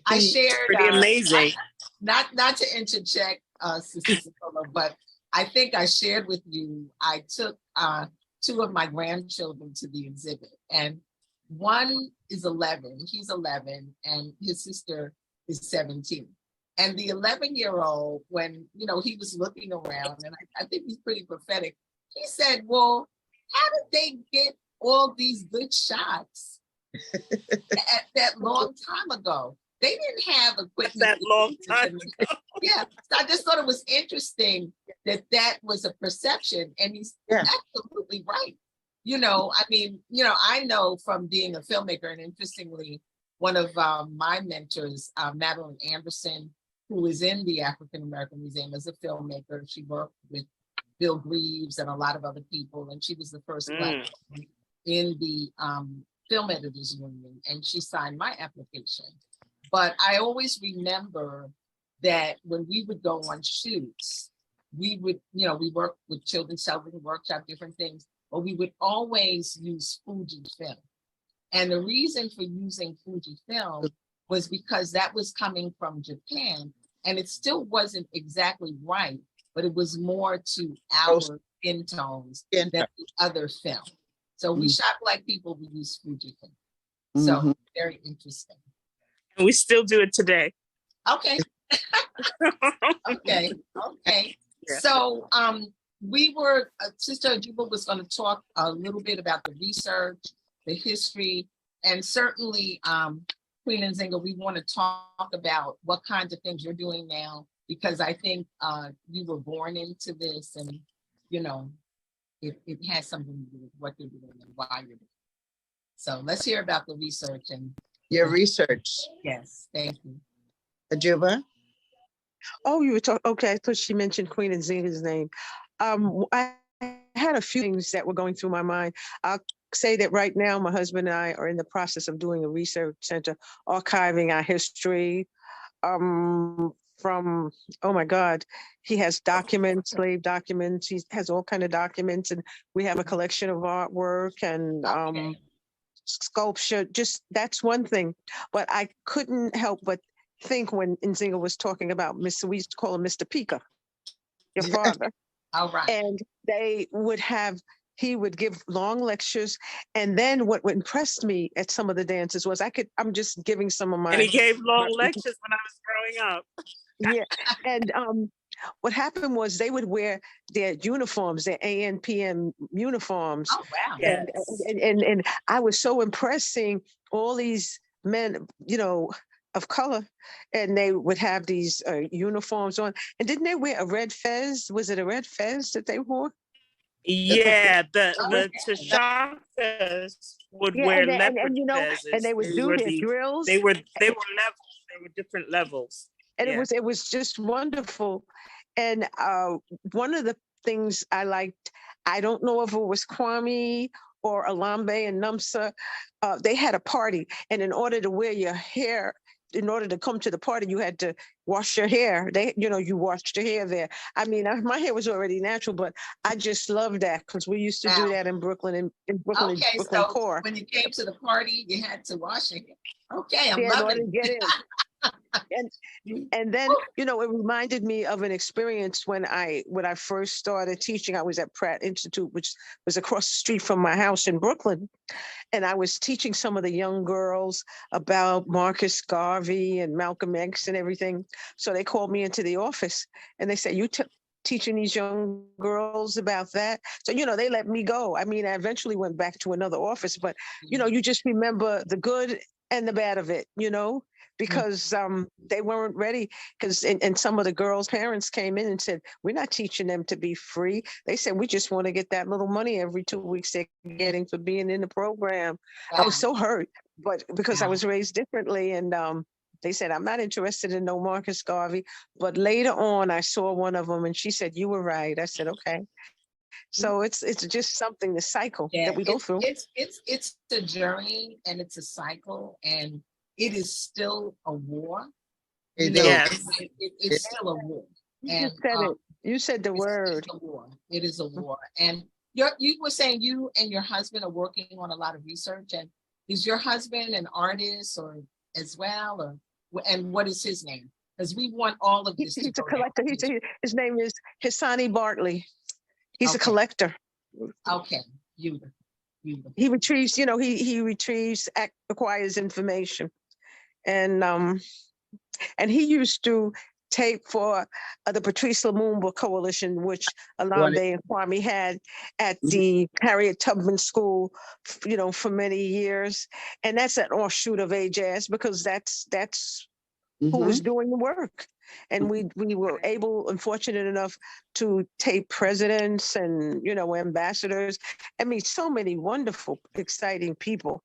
I shared pretty amazing. Not to interject, Sister Sokola, but I think I shared with you, I took 2 of my grandchildren to the exhibit, and one is 11, he's 11, and his sister is 17. And the 11-year-old, when, he was looking around, and I think he's pretty prophetic, he said, well, how did they get all these good shots at that long time ago? They didn't have equipment. That long time ago. Yeah, so I just thought it was interesting that was a perception, and he's absolutely right. I know from being a filmmaker, and interestingly, one of my mentors, Madeline Anderson, who is in the African American Museum as a filmmaker, she worked with Bill Greaves and a lot of other people, and she was the first Black woman in the Film Editors Union, and she signed my application. But I always remember that when we would go on shoots, we would, we worked with children's television workshop, different things, but we would always use Fuji film. And the reason for using Fuji film was because that was coming from Japan, and it still wasn't exactly right, but it was more to our skin tones than the other film. So we shot Black people, we used Fuji film. So very interesting. And we still do it today. Okay. Okay. Yeah. So we were, Sister Ajuba was going to talk a little bit about the research, the history, and certainly Queen Nzinga, we want to talk about what kinds of things you're doing now, because I think you were born into this, and it has something to do with what you're doing and why you're doing it. So let's hear about the research and your research. Yes, thank you. Ajuba? Oh, you were talking, okay, I thought she mentioned Queen Nzinga's name. I had a few things that were going through my mind. I'll say that right now, my husband and I are in the process of doing a research center, archiving our history from, oh my God, he has documents, slave documents, he has all kinds of documents, and we have a collection of artwork and sculpture, just that's one thing. But I couldn't help but think when Nzinga was talking about Mr., we used to call him Mr. Pika, your father. All right. And he would give long lectures. And then what impressed me at some of the dances was I'm just giving some of my. And he gave long lectures when I was growing up. Yeah. And what happened was they would wear their uniforms, their ANPM uniforms. Oh, wow. And I was so impressed seeing all these men, of color, and they would have these uniforms on. And didn't they wear a red fez? Was it a red fez that they wore? Yeah, the Okay. Tashakas would Yeah, wear and leopard you know, and feathers. they would do their drills. They were levels. They were different levels. And Yeah. it was just wonderful. And one of the things I liked, I don't know if it was Kwame or Alambe and Numsa, they had a party, and in order to wear your hair, in order to come to the party, you had to wash your hair. You washed your hair there. I mean, my hair was already natural, but I just loved that because we used to do that in Brooklyn, in Brooklyn, Okay, Brooklyn so Core. when you came to the party, you had to wash your hair. Okay, I'm In order loving to get in. And then, it reminded me of an experience when I first started teaching. I was at Pratt Institute, which was across the street from my house in Brooklyn. And I was teaching some of the young girls about Marcus Garvey and Malcolm X and everything. So they called me into the office and they said, teaching these young girls about that. So, they let me go. I mean, I eventually went back to another office, but, you just remember the good and the bad of it, because they weren't ready. And some of the girls' parents came in and said, we're not teaching them to be free. They said, we just want to get that little money every 2 weeks they're getting for being in the program. Wow. I was so hurt, but because I was raised differently. And they said, I'm not interested in no Marcus Garvey. But later on, I saw one of them and she said, you were right. I said, okay. So it's just something, the cycle that we go through. It's a journey and it's a cycle, and it is still a war. Yes. It's still a war. You said it. You said the word. It's a war. It is a war. And you were saying you and your husband are working on a lot of research. And is your husband an artist or as well, and what is his name? Because we want all of this. He's a collector. His name is Hassani Bartley. He's a collector. Okay, you. He retrieves, he retrieves, acquires information, and he used to tape for the Patrice Lumumba Coalition, which Alambe and Kwame had at the Harriet Tubman School, for many years, and that's an offshoot of AJazz because that's who was doing the work. And we were able and fortunate enough to tape presidents and, ambassadors. I mean, so many wonderful, exciting people,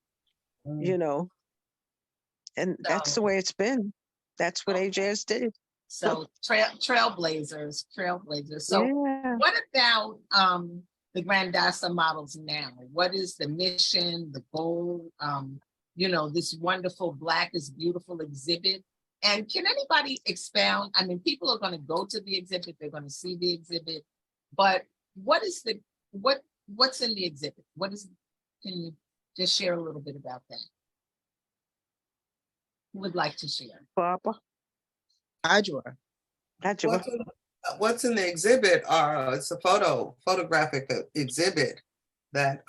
and that's the way it's been. That's what AJazz did. So trailblazers. So what about the Grandassa Models now? What is the mission, the goal? This wonderful Black is Beautiful exhibit. And can anybody expound? I mean, people are going to go to the exhibit, they're going to see the exhibit, but what's in the exhibit? Can you just share a little bit about that? Who would like to share? Barbara. Adjua. What's in the exhibit it's a photographic exhibit that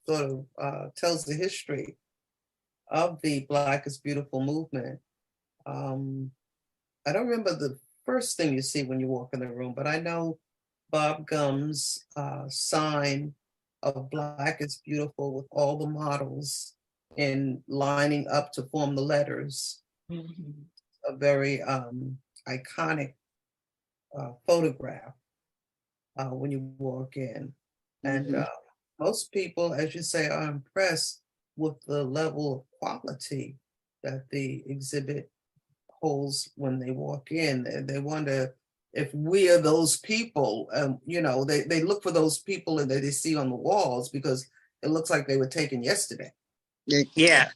sort of tells the history of the Black is Beautiful movement. I don't remember the first thing you see when you walk in the room, but I know Bob Gum's sign of Black is Beautiful with all the models in lining up to form the letters. A very iconic photograph when you walk in. And most people, as you say, are impressed with the level of quality that the exhibit holds when they walk in. They wonder if we are those people. They look for those people that they see on the walls because it looks like they were taken yesterday. Yeah.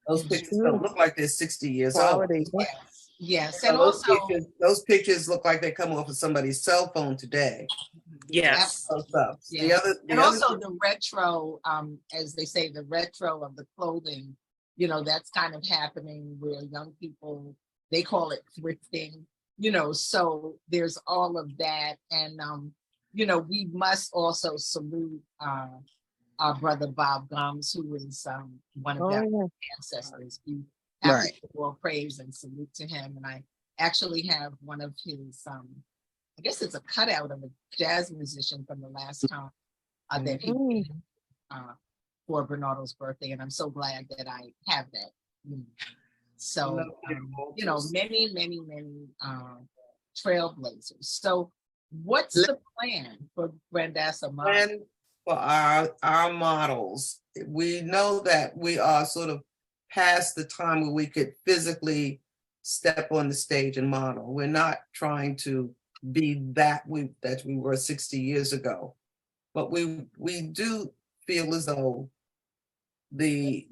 Those pictures don't look like they're 60 years Quality. old. Yes. So And also those pictures look like they come off of somebody's cell phone today. Yes. Yeah. The retro, as they say, the retro of the clothing, that's kind of happening where young people, they call it thrifting, so there's all of that. And, we must also salute our brother Bob Gums, who is one of our ancestors. We have to give all praise and salute to him. And I actually have one of his, I guess it's a cutout of a jazz musician from the last time that he did for Bernardo's birthday. And I'm so glad that I have that. So, Lovely you know, altars. many trailblazers. So what's the plan for Grandassa Model? And for our models, we know that we are sort of past the time where we could physically step on the stage and model. We're not trying to be that we were 60 years ago, but we do feel as though the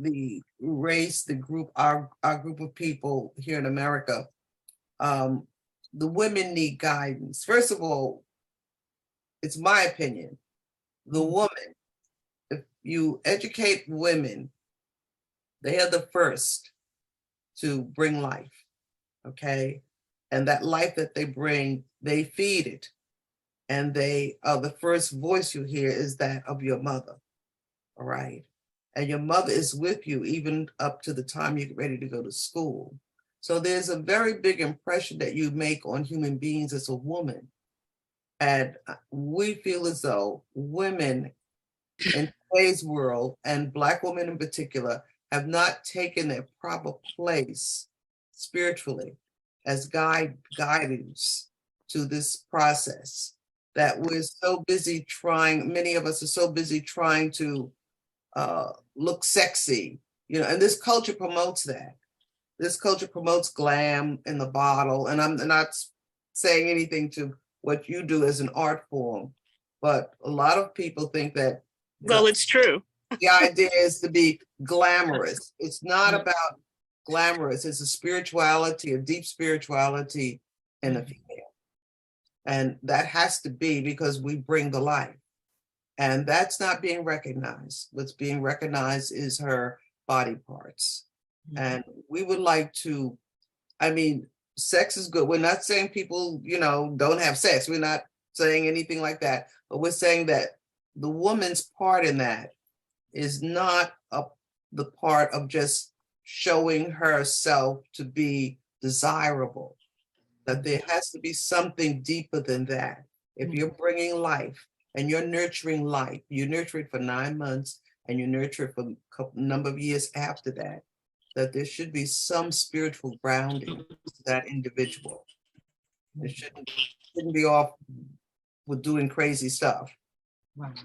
race, the group, our group of people here in America, the women need guidance. First of all, it's my opinion, the woman, if you educate women, they are the first to bring life, okay? And that life that they bring, they feed it. And they are the first voice you hear is that of your mother, all right? And your mother is with you even up to the time you get ready to go to school. So there's a very big impression that you make on human beings as a woman. And we feel as though women in today's world, and Black women in particular, have not taken their proper place spiritually as guides to this process, that we're so busy trying, many of us are so busy trying to look sexy, you know, and this culture promotes that. This culture promotes glam in the bottle, and I'm not saying anything to what you do as an art form, but a lot of people think that Well, it's true. the idea is to be glamorous. It's not about glamorous. It's a spirituality, a deep spirituality in a female. And that has to be because we bring the life. And that's not being recognized. What's being recognized is her body parts. And we would like to, I mean, sex is good. We're not saying people, you know, don't have sex. We're not saying anything like that. But we're saying that the woman's part in that is not the part of just showing herself to be desirable, that there has to be something deeper than that. If you're bringing life and you're nurturing life, you nurture it for 9 months and you nurture it for a number of years after that, that there should be some spiritual grounding to that individual. It shouldn't be off with doing crazy stuff. Right.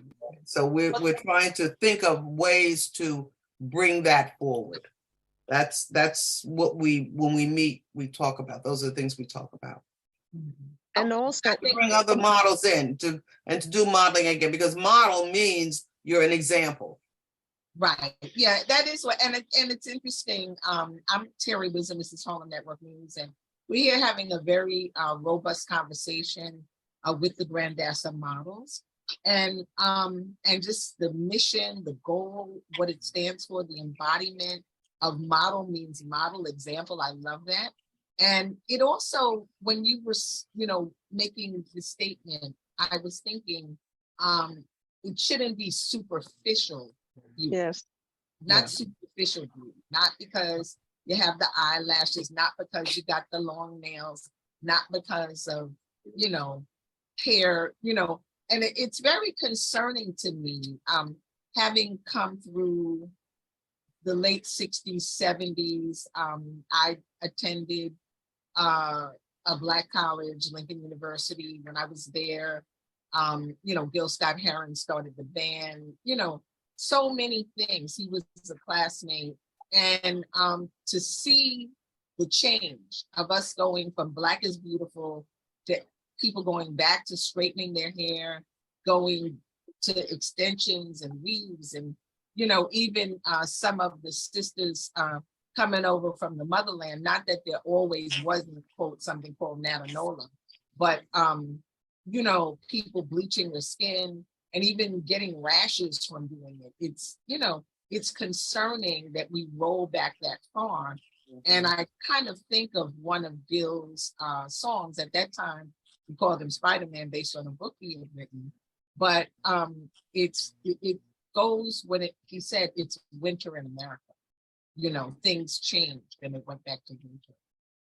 So we're trying to think of ways to bring that forward. That's what when we meet, we talk about. Those are the things we talk about. And also, Bring other models in to do modeling again, because model means you're an example. Right. Yeah, that is what, and it's interesting. I'm Terri Wisdom, this is Harlem Network News, and we are having a very robust conversation with the Grandassa Models, and just the mission, the goal, what it stands for, the embodiment of model means model example. I love that. And it also, when you were, you know, making the statement, I was thinking it shouldn't be superficial. yes, Not superficial beauty, not because you have the eyelashes, not because you got the long nails, not because of, you know, hair, you know, and it's very concerning to me, having come through the late 60s, 70s. I attended a Black college, Lincoln University. When I was there, you know, Gil Scott-Heron started the band, you know, so many things. He was a classmate. And to see the change of us going from Black is Beautiful to people going back to straightening their hair, going to extensions and weaves, and, you know, even some of the sisters coming over from the motherland, not that there always wasn't, quote, something called Natanola, but, you know, people bleaching their skin and even getting rashes from doing it. It's, you know, it's concerning that we roll back that far. And I kind of think of one of Gil's songs at that time. We called him Spider-Man based on a book he had written. But it goes when he said it's winter in America. You know, things changed and it went back to winter.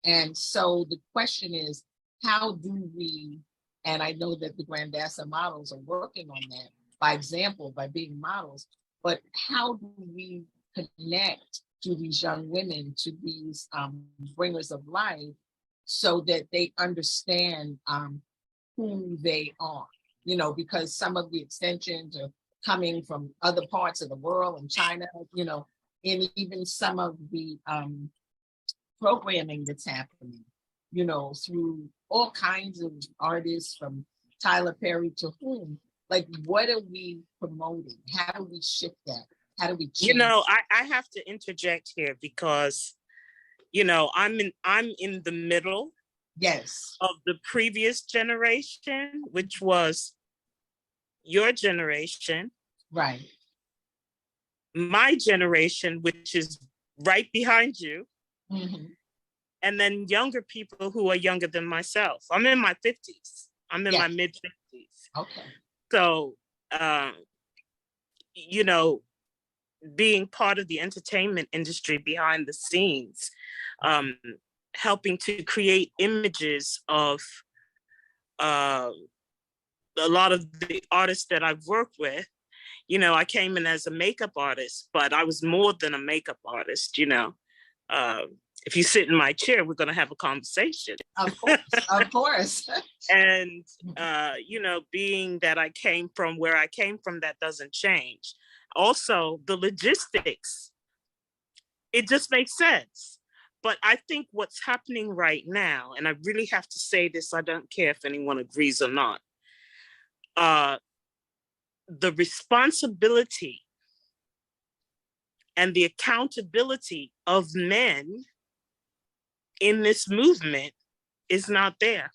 And so the question is, how do we, and I know that the Grandassa Models are working on that by example, by being models, but how do we connect to these young women, to these bringers of life, so that they understand who they are, you know, because some of the extensions are coming from other parts of the world and China, you know, and even some of the programming that's happening, you know, through all kinds of artists from Tyler Perry to whom. Like, what are we promoting? How do we shift that? How do we change? You know, I have to interject here because, you know, I'm in the middle, yes, of the previous generation, which was your generation, right, my generation, which is right behind you, mm-hmm. and then younger people who are younger than myself. I'm in my 50s. I'm in my mid 50s. Okay. So, you know, being part of the entertainment industry behind the scenes, helping to create images of a lot of the artists that I've worked with. You know, I came in as a makeup artist, but I was more than a makeup artist, you know. If you sit in my chair, we're going to have a conversation. Of course, of course. And, you know, being that I came from where I came from, that doesn't change. Also, the logistics, it just makes sense. But I think what's happening right now, and I really have to say this, I don't care if anyone agrees or not, the responsibility and the accountability of men in this movement is not there.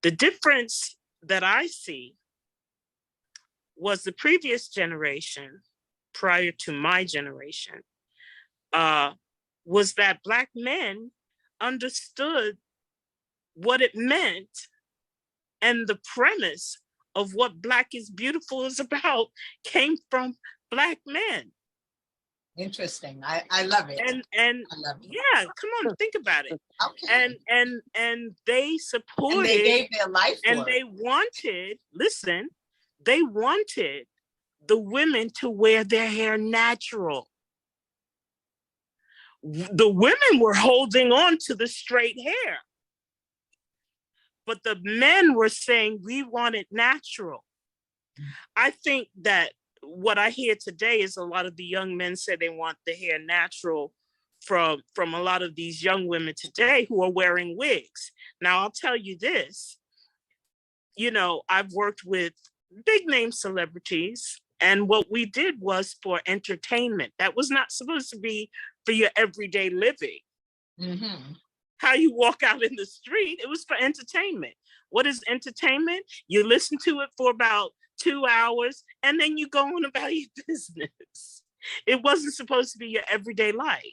The difference that I see was the previous generation, prior to my generation, was that Black men understood what it meant, and the premise of what Black is Beautiful is about came from Black men. Interesting. I love it. And I love it. yeah, come on, think about it. Okay. And they supported, and they gave their life and for they it. wanted, listen, they wanted the women to wear their hair natural. The women were holding on to the straight hair, but the men were saying we want it natural. I think that what I hear today is a lot of the young men say they want the hair natural from a lot of these young women today who are wearing wigs. Now, I'll tell you this, you know, I've worked with big name celebrities, and what we did was for entertainment. That was not supposed to be for your everyday living. Mm-hmm. How you walk out in the street, it was for entertainment. What is entertainment? You listen to it for about 2 hours, and then you go on about your business. It wasn't supposed to be your everyday life.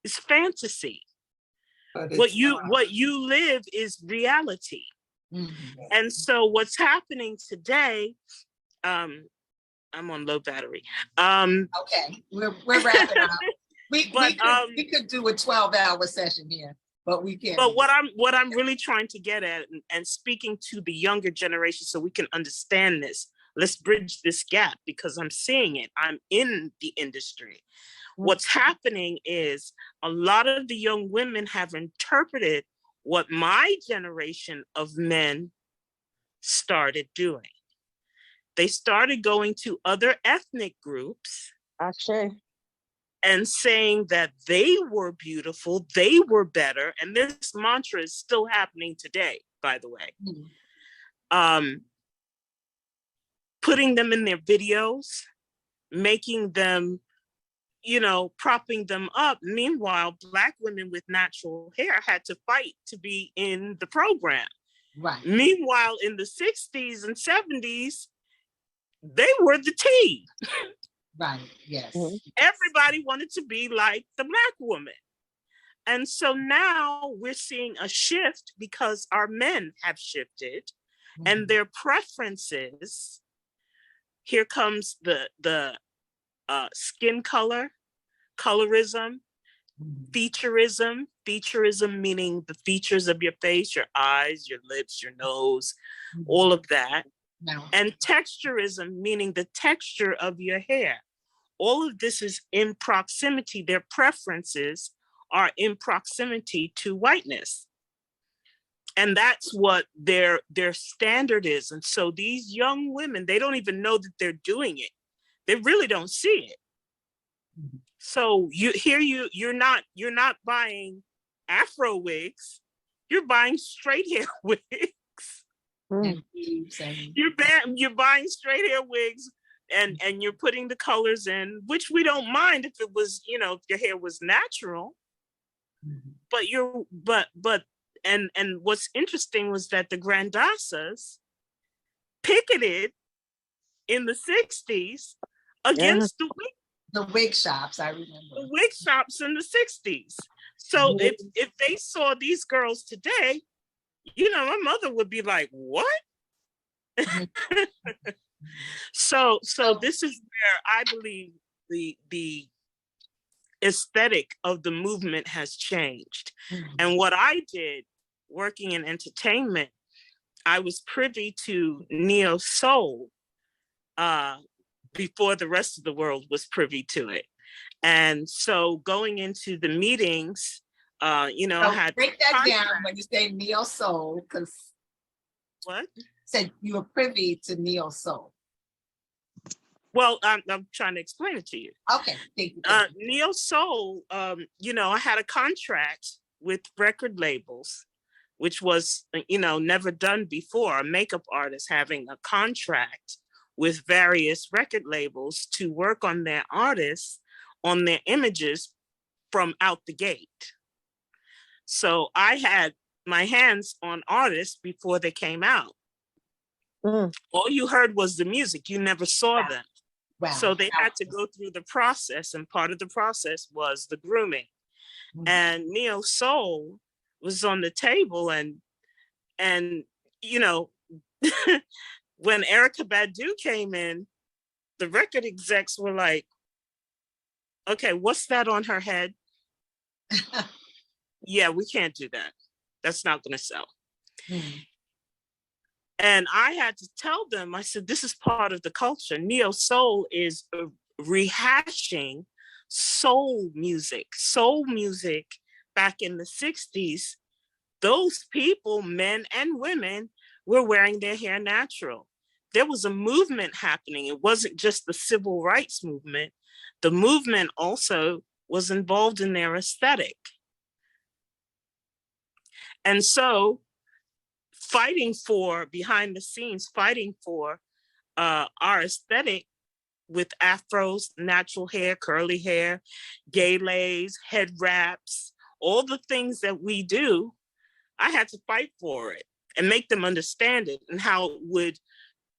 It's fantasy. What you live is reality. Mm-hmm. And so what's happening today, I'm on low battery. Okay, we're wrapping up. We could do a 12-hour session here, but we can't. But what I'm really trying to get at, and speaking to the younger generation so we can understand this, let's bridge this gap, because I'm seeing it. I'm in the industry. What's happening is a lot of the young women have interpreted what my generation of men started doing. They started going to other ethnic groups and saying that they were beautiful, they were better. And this mantra is still happening today, by the way. Putting them in their videos, making them, you know, propping them up. Meanwhile, Black women with natural hair had to fight to be in the program. Right. Meanwhile, in the 60s and 70s, they were the tea. Right, yes. Everybody wanted to be like the Black woman. And so now we're seeing a shift because our men have shifted and their preferences. Here comes the skin color, colorism, featureism meaning the features of your face, your eyes, your lips, your nose, all of that. No. And texturism meaning the texture of your hair. all of this is in proximity. Their preferences are in proximity to whiteness. And that's what their standard is. And so these young women, they don't even know that they're doing it. They really don't see it. So you're not buying Afro wigs, you're buying straight hair wigs. And You're buying straight hair wigs and you're putting the colors in, which we don't mind if it was, if your hair was natural. But and what's interesting was that the Grandassas picketed in the 60s against the wig shops, I remember. The wig shops in the 60s. So if they saw these girls today, my mother would be like, what? So this is where I believe the aesthetic of the movement has changed. And what I did working in entertainment, I was privy to neo soul before the rest of the world was privy to it. And so going into the meetings, I had break that down when you say neo soul, because what? Said you were privy to neo soul. Well, I'm trying to explain it to you. Okay, thank you. Neo soul, I had a contract with record labels, which was, never done before. A makeup artist having a contract with various record labels to work on their artists, on their images from out the gate. So I had my hands on artists before they came out. All you heard was the music. You never saw them. Wow. So they had to go through the process, and part of the process was the grooming. And neo soul was on the table, and when Erykah Badu came in, the record execs were like, okay, what's that on her head? Yeah, we can't do that. That's not going to sell. And I had to tell them, I said, this is part of the culture. Neo soul is rehashing soul music. Soul music back in the 60s, those people, men and women, were wearing their hair natural. There was a movement happening. It wasn't just the civil rights movement. The movement also was involved in their aesthetic. And so behind the scenes, fighting for our aesthetic with afros, natural hair, curly hair, gay lays, head wraps, all the things that we do, I had to fight for it and make them understand it and how it would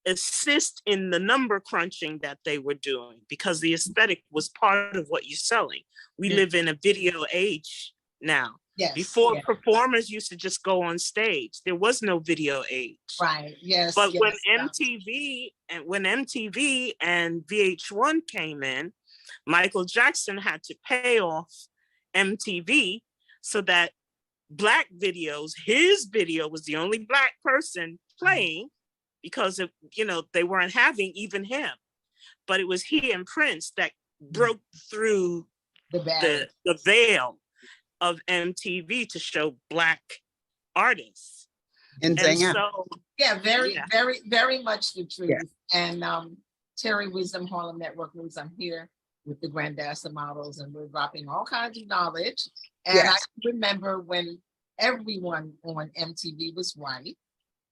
assist in the number crunching that they were doing, because the aesthetic was part of what you're selling. We live in a video age now. Yes. Before, performers used to just go on stage. There was no video age. Right. Yes. But yes, when MTV and VH1 came in, Michael Jackson had to pay off MTV so that Black videos, his video was the only Black person playing, because of, they weren't having even him. But it was he and Prince that broke through the veil of MTV to show Black artists. And so, very much the truth. Yeah. And Terri Wisdom, Harlem Network News. I'm here with the Grandassa Models, and we're dropping all kinds of knowledge. And I remember when everyone on MTV was white.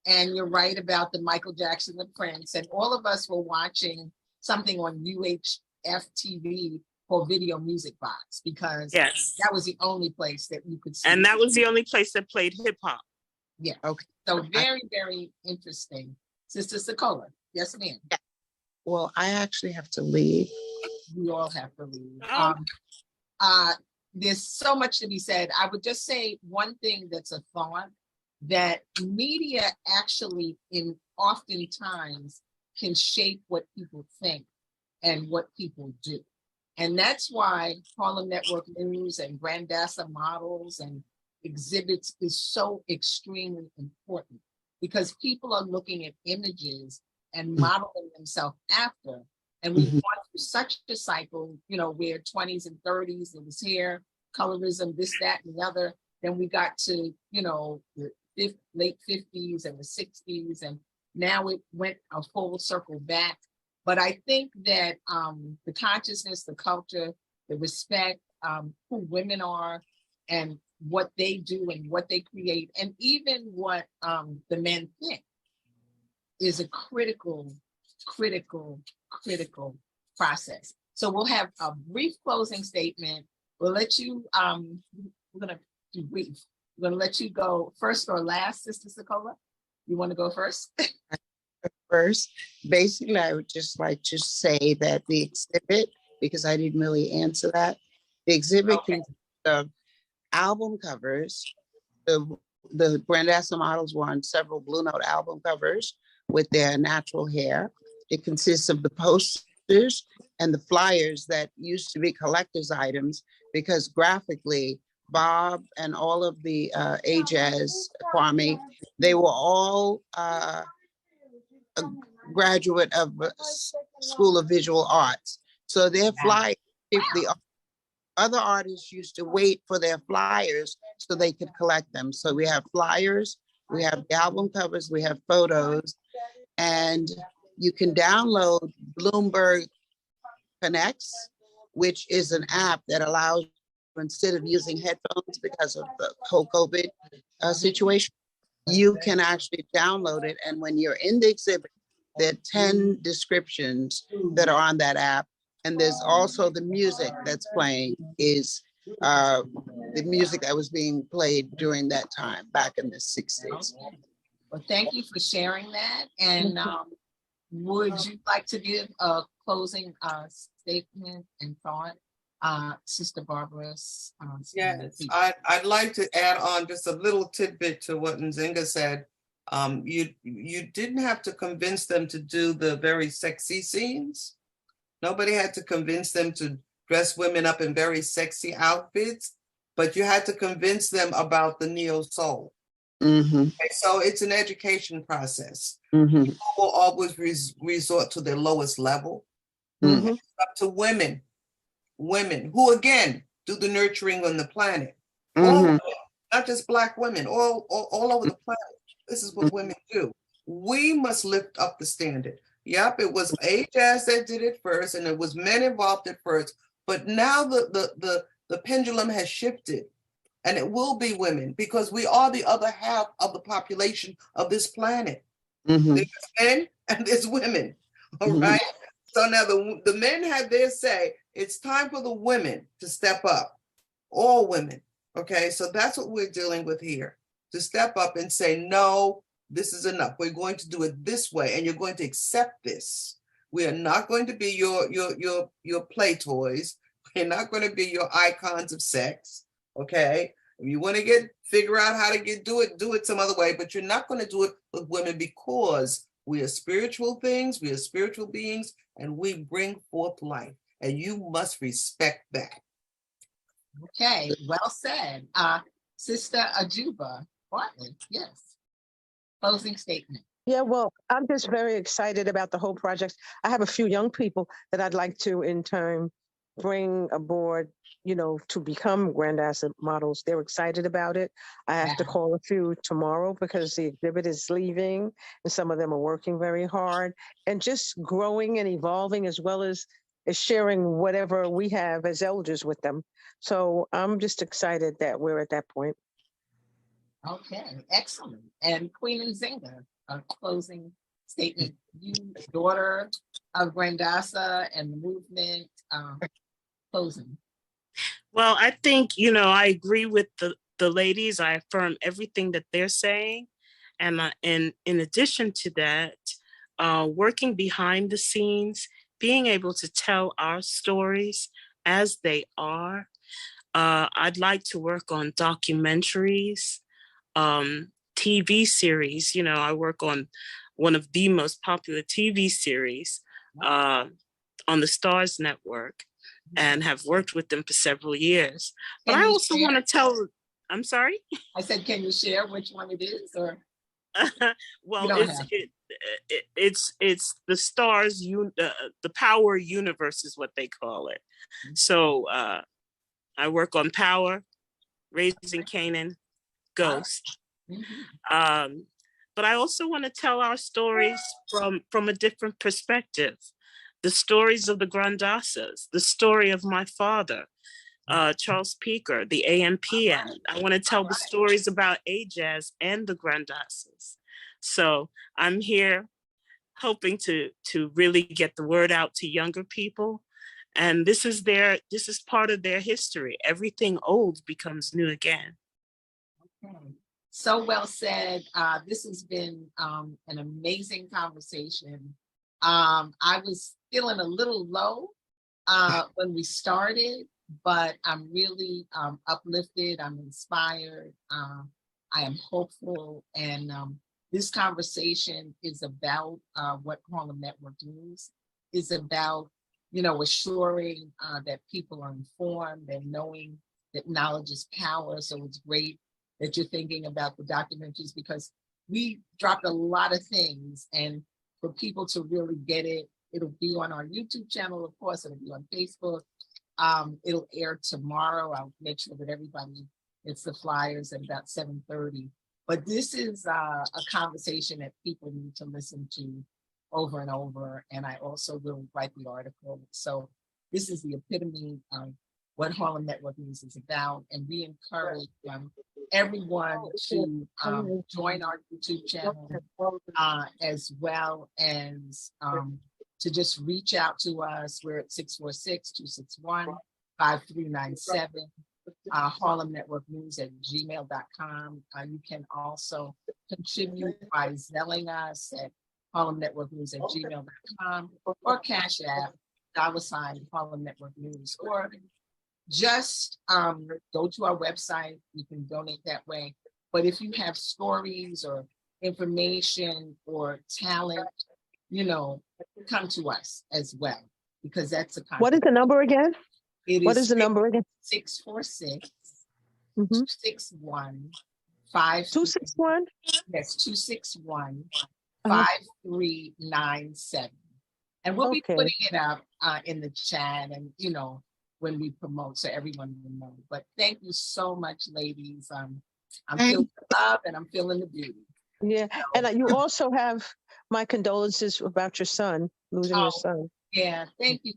And you're right about the Michael Jackson, the Prince, and all of us were watching something on UHF TV for Video Music Box, because that was the only place that you could see. And that was the only place that played hip hop. Yeah. Okay. So very, very interesting. Sister Sokola. Yes, ma'am. Well, I actually have to leave. We all have to leave. There's so much to be said. I would just say one thing that's a thought, that media actually oftentimes can shape what people think and what people do. And that's why Harlem Network News and Grandassa Models and exhibits is so extremely important, because people are looking at images and modeling themselves after. And we want such a cycle, you know, where 20s and 30s, it was hair, colorism, this, that, and the other. Then we got to, you know, the late 50s and the 60s, and now it went a full circle back. But I think that the consciousness, the culture, the respect, who women are and what they do and what they create, and even what the men think is a critical process. So we'll have a brief closing statement. We'll let you, we're gonna do brief. We're gonna let you go first or last, Sister Sokola. You wanna go first? First, basically, I would just like to say that the exhibit, because I didn't really answer that, the exhibit consists of album covers. The Grandassa models were on several Blue Note album covers with their natural hair. It consists of the posters and the flyers that used to be collector's items, because graphically, Bob and all of the AJAS, Kwame, they were all a graduate of School of Visual Arts. So their flyers, the other artists used to wait for their flyers so they could collect them. So we have flyers, we have the album covers, we have photos, and you can download Bloomberg Connects, which is an app that allows you, instead of using headphones because of the whole COVID situation, you can actually download it. And when you're in the exhibit, there are 10 descriptions that are on that app. And there's also the music that's playing is the music that was being played during that time back in the 60s. Well, thank you for sharing that. And would you like to give a closing statement and thought, Sister Barbara? Yes, I'd like to add on just a little tidbit to what Nzinga said. You didn't have to convince them to do the very sexy scenes. Nobody had to convince them to dress women up in very sexy outfits, but you had to convince them about the neo soul. Mm-hmm. Okay, so it's an education process. Mm-hmm. People will always resort to their lowest level. Mm-hmm. It's up to women who again do the nurturing on the planet. All women, not just Black women, all over the planet. This is what women do. We must lift up the standard. Yep, it was AJAS that did it first, and it was men involved at first. But now the pendulum has shifted, and it will be women, because we are the other half of the population of this planet. Mm-hmm. There's men and there's women. All right. So now the men have their say. It's time for the women to step up. All women. Okay. So that's what we're dealing with here. To step up and say, no, this is enough. We're going to do it this way, and you're going to accept this. We are not going to be your play toys. We're not going to be your icons of sex. Okay. If you want to figure out how to do it some other way, but you're not going to do it with women, because we are spiritual things, we are spiritual beings, and we bring forth life, and you must respect that. Okay, well said. Sister Ajuba Bartlett, yes. Closing statement. Yeah, well, I'm just very excited about the whole project. I have a few young people that I'd like to, in turn, bring aboard, you know, to become Grandassa models. They're excited about it. I have to call a few tomorrow because the exhibit is leaving, and some of them are working very hard and just growing and evolving, as well as sharing whatever we have as elders with them. So I'm just excited that we're at that point. Okay, excellent. And Queen Nzinga, a closing statement. You, daughter of Grandassa and the movement, closing. Well, I think, you know, I agree with the ladies. I affirm everything that they're saying. And in addition to that, working behind the scenes, being able to tell our stories as they are. I'd like to work on documentaries, TV series. You know, I work on one of the most popular TV series on the Stars Network, and have worked with them for several years. But I also want to tell, I'm sorry? I said, can you share which one it is, or? Well, it's the stars, the power universe is what they call it. So I work on Power, Raising Canaan, Ghost. But I also want to tell our stories from a different perspective. The stories of the Grandassas, the story of my father, Charles Peaker, the AMPM. I want to tell the stories about Ajaz and the Grandassas. So I'm here hoping to really get the word out to younger people. And this is part of their history. Everything old becomes new again. Okay. So well said. This has been an amazing conversation. I was feeling a little low when we started, but I'm really uplifted. I'm inspired. I am hopeful. And this conversation is about what Harlem Network News is about, assuring that people are informed and knowing that knowledge is power. So it's great that you're thinking about the documentaries, because we dropped a lot of things, and for people to really get it, it'll be on our YouTube channel, of course, it'll be on Facebook. It'll air tomorrow. I'll make sure that everybody gets the flyers at about 7:30. But this is a conversation that people need to listen to over and over. And I also will write the article. So this is the epitome of what Harlem Network News is about. And we encourage everyone to join our YouTube channel, as well as to just reach out to us. We're at 646-261-5397, Harlem Network News at gmail.com. You can also contribute by Zelling us at Harlem Network News at gmail.com, or Cash App, $ Harlem Network News, or just go to our website. You can donate that way. But if you have stories or information or talent, come to us as well, because that's a What is the number again? What is the number again? 646 Mhm. 261 261? Yes, 261 Uh-huh. 5397. And we'll be Okay. putting it up in the chat, and when we promote, so everyone will know. But thank you so much, ladies. I'm feeling the love and I'm feeling the beauty. Yeah, and you also have my condolences about your son, losing your son. Yeah, thank you.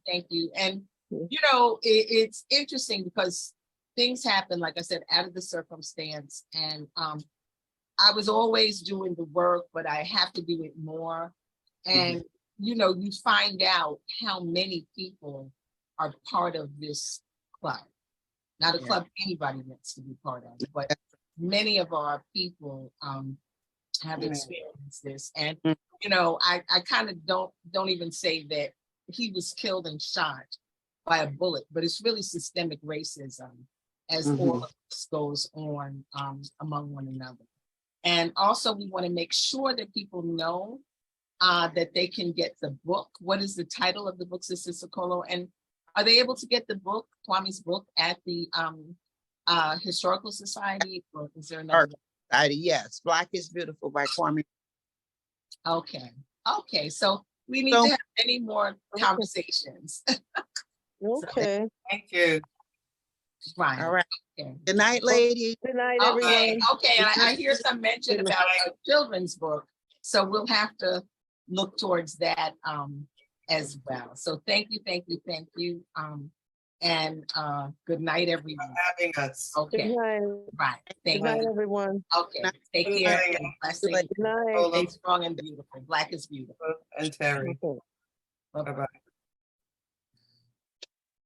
And it's interesting because things happen, like I said, out of the circumstance. And I was always doing the work, but I have to do it more. And you find out how many people are part of this club. Not a club anybody wants to be part of, but many of our people have experienced this. And I kind of don't even say that he was killed and shot by a bullet, but it's really systemic racism as all of this goes on among one another. And also we want to make sure that people know that they can get the book. What is the title of the book, Sister Sokolo? And are they able to get the book, Kwame's book, at the Historical Society, or is there another? Yes, Black is Beautiful by Kwame. Okay. So we need to have many more conversations. Okay. Thank you. Right. All right. Okay. Good night, ladies. Good night, everyone. Okay. And I hear some mention about a children's book, so we'll have to look towards that as well. So thank you. And good night, everyone. For having us. Okay. Good night. Right. Thank Good night, you. everyone. Okay. Take care. Blessings. Good night. Stay strong and beautiful. Black is beautiful. And Terry. Okay. Bye-bye. Bye-bye.